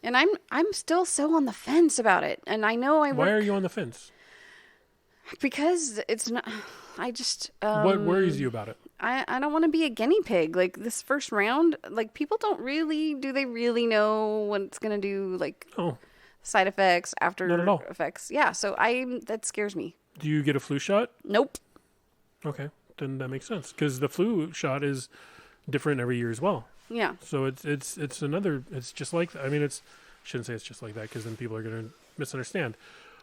and I'm still so on the fence about it, and I know I Why work are you on the fence? because it's not. I just What worries you about it? I don't want to be a guinea pig. Like this first round, like people don't really do they really know what it's gonna do? Like Oh, side effects, after Not at all. effects. Yeah, so that scares me. do you get a flu shot? Nope. Okay, then that makes sense because the flu shot is different every year as well. Yeah. So it's just like, I mean, shouldn't say it's just like that because then people are going to misunderstand.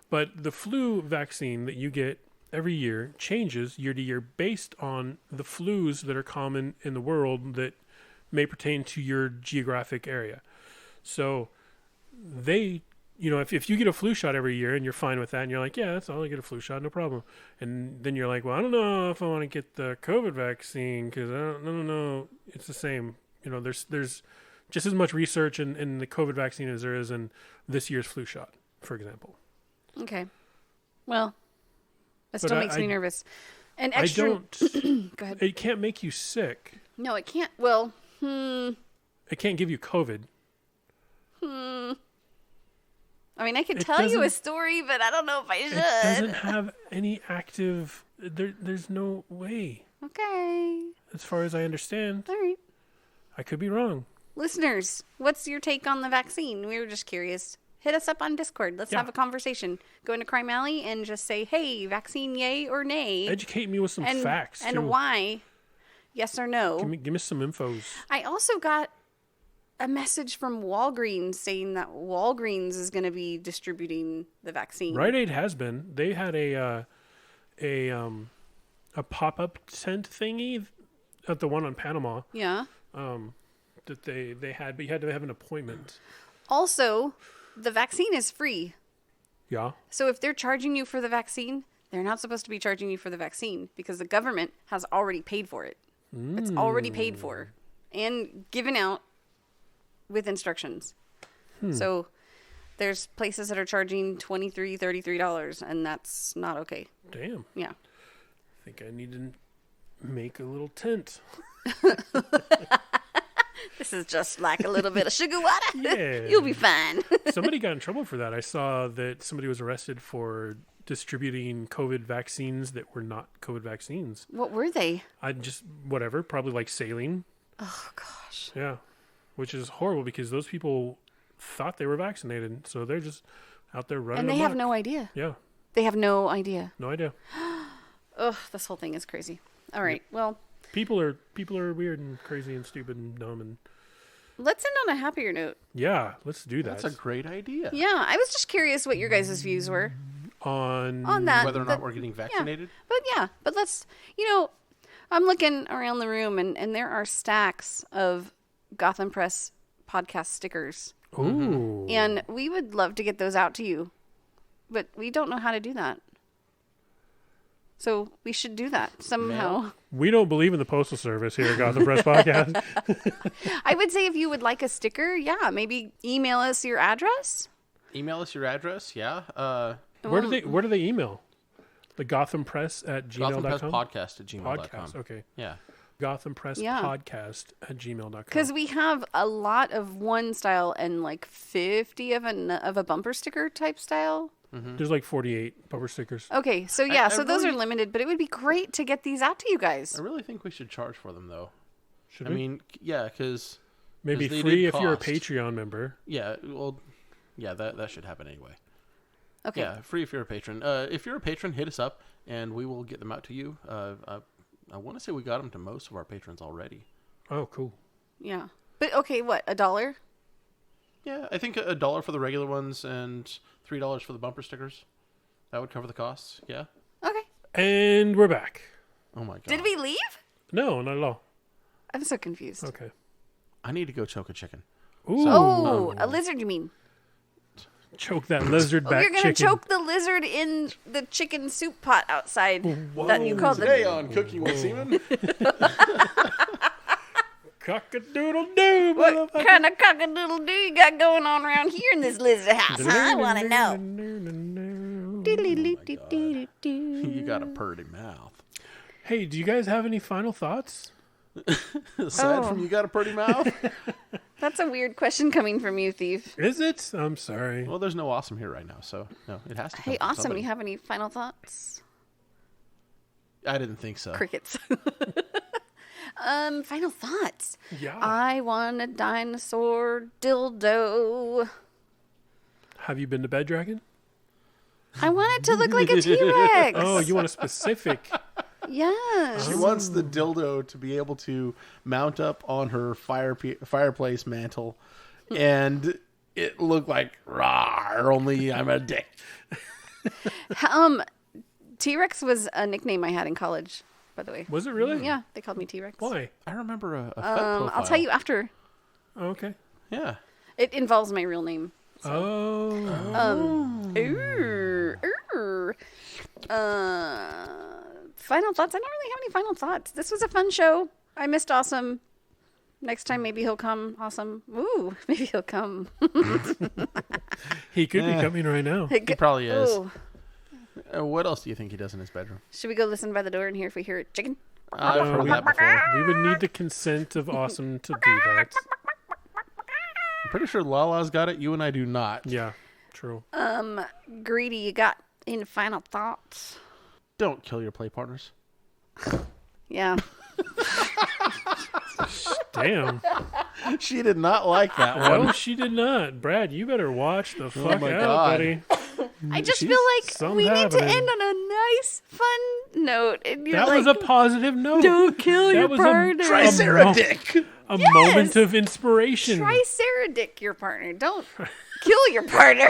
But the flu vaccine that you get every year changes year to year based on the flus that are common in the world that may pertain to your geographic area. So they, if you get a flu shot every year and you're fine with that and you're like, yeah, that's all, I get a flu shot, no problem. And then you're like, well, I don't know if I want to get the COVID vaccine because I don't know. It's the same. There's just as much research in the COVID vaccine as there is in this year's flu shot, for example. Okay. Well, that still But makes me nervous. And I extra. don't. Go ahead. It can't make you sick. No, it can't. Well, It can't give you COVID. I mean, I could It tell you a doesn't- story, but I don't know if I It should. doesn't have any active. There's no way, Okay. as far as I understand. All right. I could be wrong. Listeners, what's your take on the vaccine? We were just curious. Hit us up on Discord. Let's Yeah. have a conversation. Go into Crime Alley and just say, hey, vaccine yay or nay? Educate me with some facts And too. why? Yes or no? Give me some infos. I also got a message from Walgreens saying that Walgreens is going to be distributing the vaccine. Rite Aid has been. They had a pop-up tent thingy at the one on Panama Yeah. that they had, but you had to have an appointment. Also, the vaccine is free. Yeah. So if they're charging you for the vaccine, they're not supposed to be charging you for the vaccine because the government has already paid for it. It's already paid for and given out with instructions. So there's places that are charging $23, $33, and that's not okay. Damn. Yeah. I think I need to make a little tent. This is just like a little bit of sugar water. Yeah. You'll be fine. Somebody got in trouble for that. I saw that somebody was arrested for distributing COVID vaccines that were not COVID vaccines. What were they? Whatever, probably like saline. Oh, gosh. Yeah. Which is horrible because those people thought they were vaccinated. So they're just out there running And they amok. have no idea. Yeah. They have no idea. No idea. Ugh, this whole thing is crazy. All right. Well, People are weird and crazy and stupid and dumb and let's end on a happier note. yeah, let's do that. That's a great idea. Yeah, I was just curious what your guys' views were on that. Whether or not we're getting vaccinated. But let's, I'm looking around the room and there are stacks of Gotham Press podcast stickers. Ooh. And we would love to get those out to you, but we don't know how to do that. So we should do that somehow. We don't believe in the postal service here at Gotham Press Podcast. I would say if you would like a sticker, maybe email us your address. Email us your address. Yeah. Where do they email? The Gotham Press at gmail.com? Gotham Press Podcast at gmail.com. Podcast, okay. Yeah. Gotham Press Podcast at gmail.com. Because we have a lot of one style and like 50 of a bumper sticker type style. There's like 48 bumper stickers. Okay, so so those are limited, but it would be great to get these out to you guys. I really think we should charge for them, though. Should I we? mean, yeah, because... Maybe they free did if you're a cost. Patreon member. Yeah, well, yeah, that should happen anyway. Okay. Yeah, free if you're a patron. If you're a patron, hit us up, and we will get them out to you. I want to say we got them to most of our patrons already. Oh, cool. Yeah. But okay, what, $1? Yeah, I think $1 for the regular ones and $3 for the bumper stickers. That would cover the costs. Yeah. Okay. And we're back. Oh my god. Did we leave? No, not at all. I'm so confused. Okay. I need to go choke a chicken. Ooh. Oh, a lizard, you mean? Choke that lizard back You're going to chicken. choke the lizard in the chicken soup pot outside that you called Today the... on Cooking with Seaman. Cock-a-doodle-doo, What motherfucker. kind of cock-a-doodle-doo you got going on around here in this lizard house, huh? I want to know. You got a purty mouth. Hey, do you guys have any final thoughts? Aside from you got a pretty mouth? That's a weird question coming from you, Thief. Is it? I'm sorry. Well, there's no Awesome here right now, so no, it has to come Hey, from awesome. somebody. You have any final thoughts? I didn't think so. Crickets. Final thoughts. Yeah. I want a dinosaur dildo. Have you been to Bed Dragon? I want it to look like a T-Rex. Oh, you want a specific? Yes. She wants the dildo to be able to mount up on her fireplace mantle, and it looked like rawr. Only I'm a dick. T-Rex was a nickname I had in college, by the way. Was it really? Yeah, they called me T-Rex. Why? I remember a FET profile. I'll tell you after. Oh, okay. Yeah. It involves my real name. Oh. Final thoughts. I don't really have any final thoughts. This was a fun show. I missed Awesome. Next time, maybe he'll come. Awesome. Ooh, maybe he'll come. He could be coming right now. He probably is. Ooh. What else do you think he does in his bedroom? Should we go listen by the door and hear if we hear it? Chicken? I've heard that before. We would need the consent of Awesome to do that. I'm pretty sure Lala's got it. You and I do not. Yeah, true. Greedy, you got any final thoughts? Don't kill your play partners. Yeah. Damn. She did not like that one. No, she did not. Brad, you better watch the fuck my out, God. buddy. I just She's feel like something we need to happening. end on a nice, fun note. And you're That like, was a positive note. don't kill your That was partner. a moment of inspiration. Triceradick your partner. Don't kill your partner.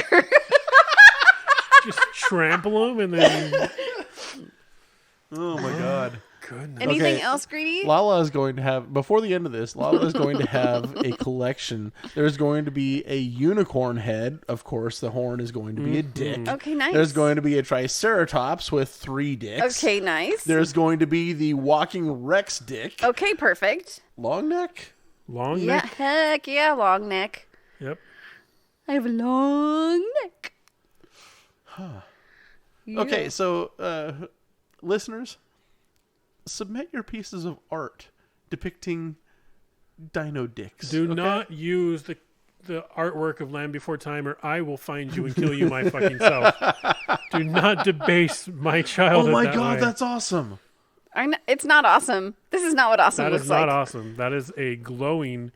Just trample him and then. Oh my God. Goodness. Anything Okay. else, Greedy? Lala is going to have, before the end of this, Lala is going to have a collection. There's going to be a unicorn head. Of course, the horn is going to be a dick. Okay, nice. There's going to be a triceratops with 3 dicks. Okay, nice. There's going to be the walking Rex dick. Okay, perfect. Long neck? Long Yeah, neck? heck yeah, long neck. Yep. I have a long neck. Okay, so listeners, submit your pieces of art depicting dino dicks. Do okay? not use the artwork of Land Before Time or I will find you and kill you my fucking self. Do not debase my Oh childhood my that God, way. that's awesome. It's not awesome. This is not what awesome That looks is not like. awesome. That is a glowing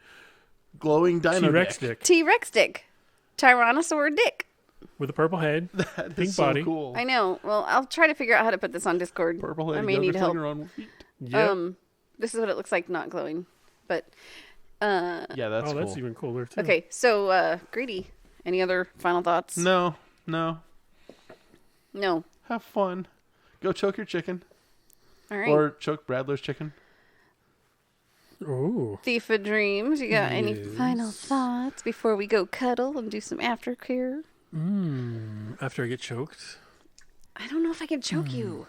Glowing dino T-Rex dick. dick T-Rex dick. Tyrannosaur dick. with a purple head, That pink is so body. cool. I know. Well, I'll try to figure out how to put this on Discord. Purple head. I may need help. On feet. Yep. This is what it looks like, not glowing. But Yeah, that's oh, cool. that's even cooler too. okay. So, Greedy, any other final thoughts? No. No. Have fun. Go choke your chicken. All right. Or choke Bradler's chicken. Ooh. Thief of Dreams, you got any Yes. final thoughts before we go cuddle and do some aftercare? After I get choked. I don't know if I can choke you.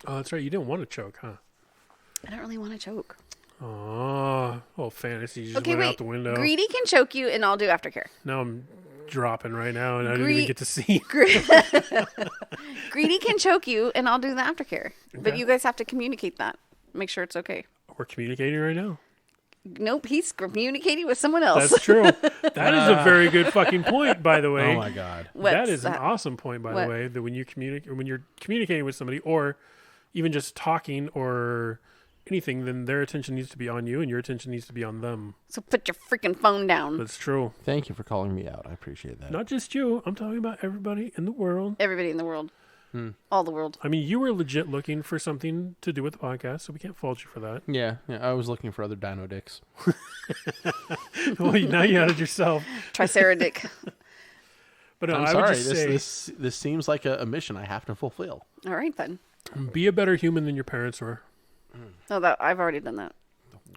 Oh, that's right. You didn't want to choke, huh? I don't really want to choke. Oh, fantasy just Okay, went wait. out the window. Greedy can choke you, and I'll do aftercare. Now I'm dropping right now, and I didn't Gre- even get to see. Greedy can choke you, and I'll do the aftercare. But Okay. you guys have to communicate that. Make sure it's okay. We're communicating right now. Nope, he's communicating with someone else. That's true. That is a very good fucking point, by the way. Oh my God. What's That is an that? awesome point, by What? the way. That when you're communicating with somebody, or even just talking, or anything, then their attention needs to be on you, and your attention needs to be on them. So put your freaking phone down. That's true. Thank you for calling me out. I appreciate that. Not just you. I'm talking about everybody in the world. Everybody in the world. All the world. I mean, you were legit looking for something to do with the podcast, so we can't fault you for that. Yeah, I was looking for other dino dicks. Well, now you had it yourself. Triceradick. But no, I'm I sorry. would just say, This seems like a mission I have to fulfill. All right, then. be a better human than your parents were. Oh, that I've already done that.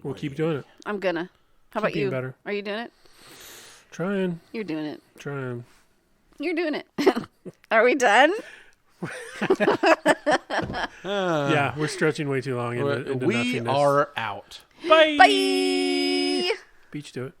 We'll keep doing it. I'm gonna. How about being you? better. Are you doing it? Trying. You're doing it. Trying. You're doing it. Are we done? Yeah, we're stretching way too long into We nothingness. are out. Bye. Bye. Beach, do it.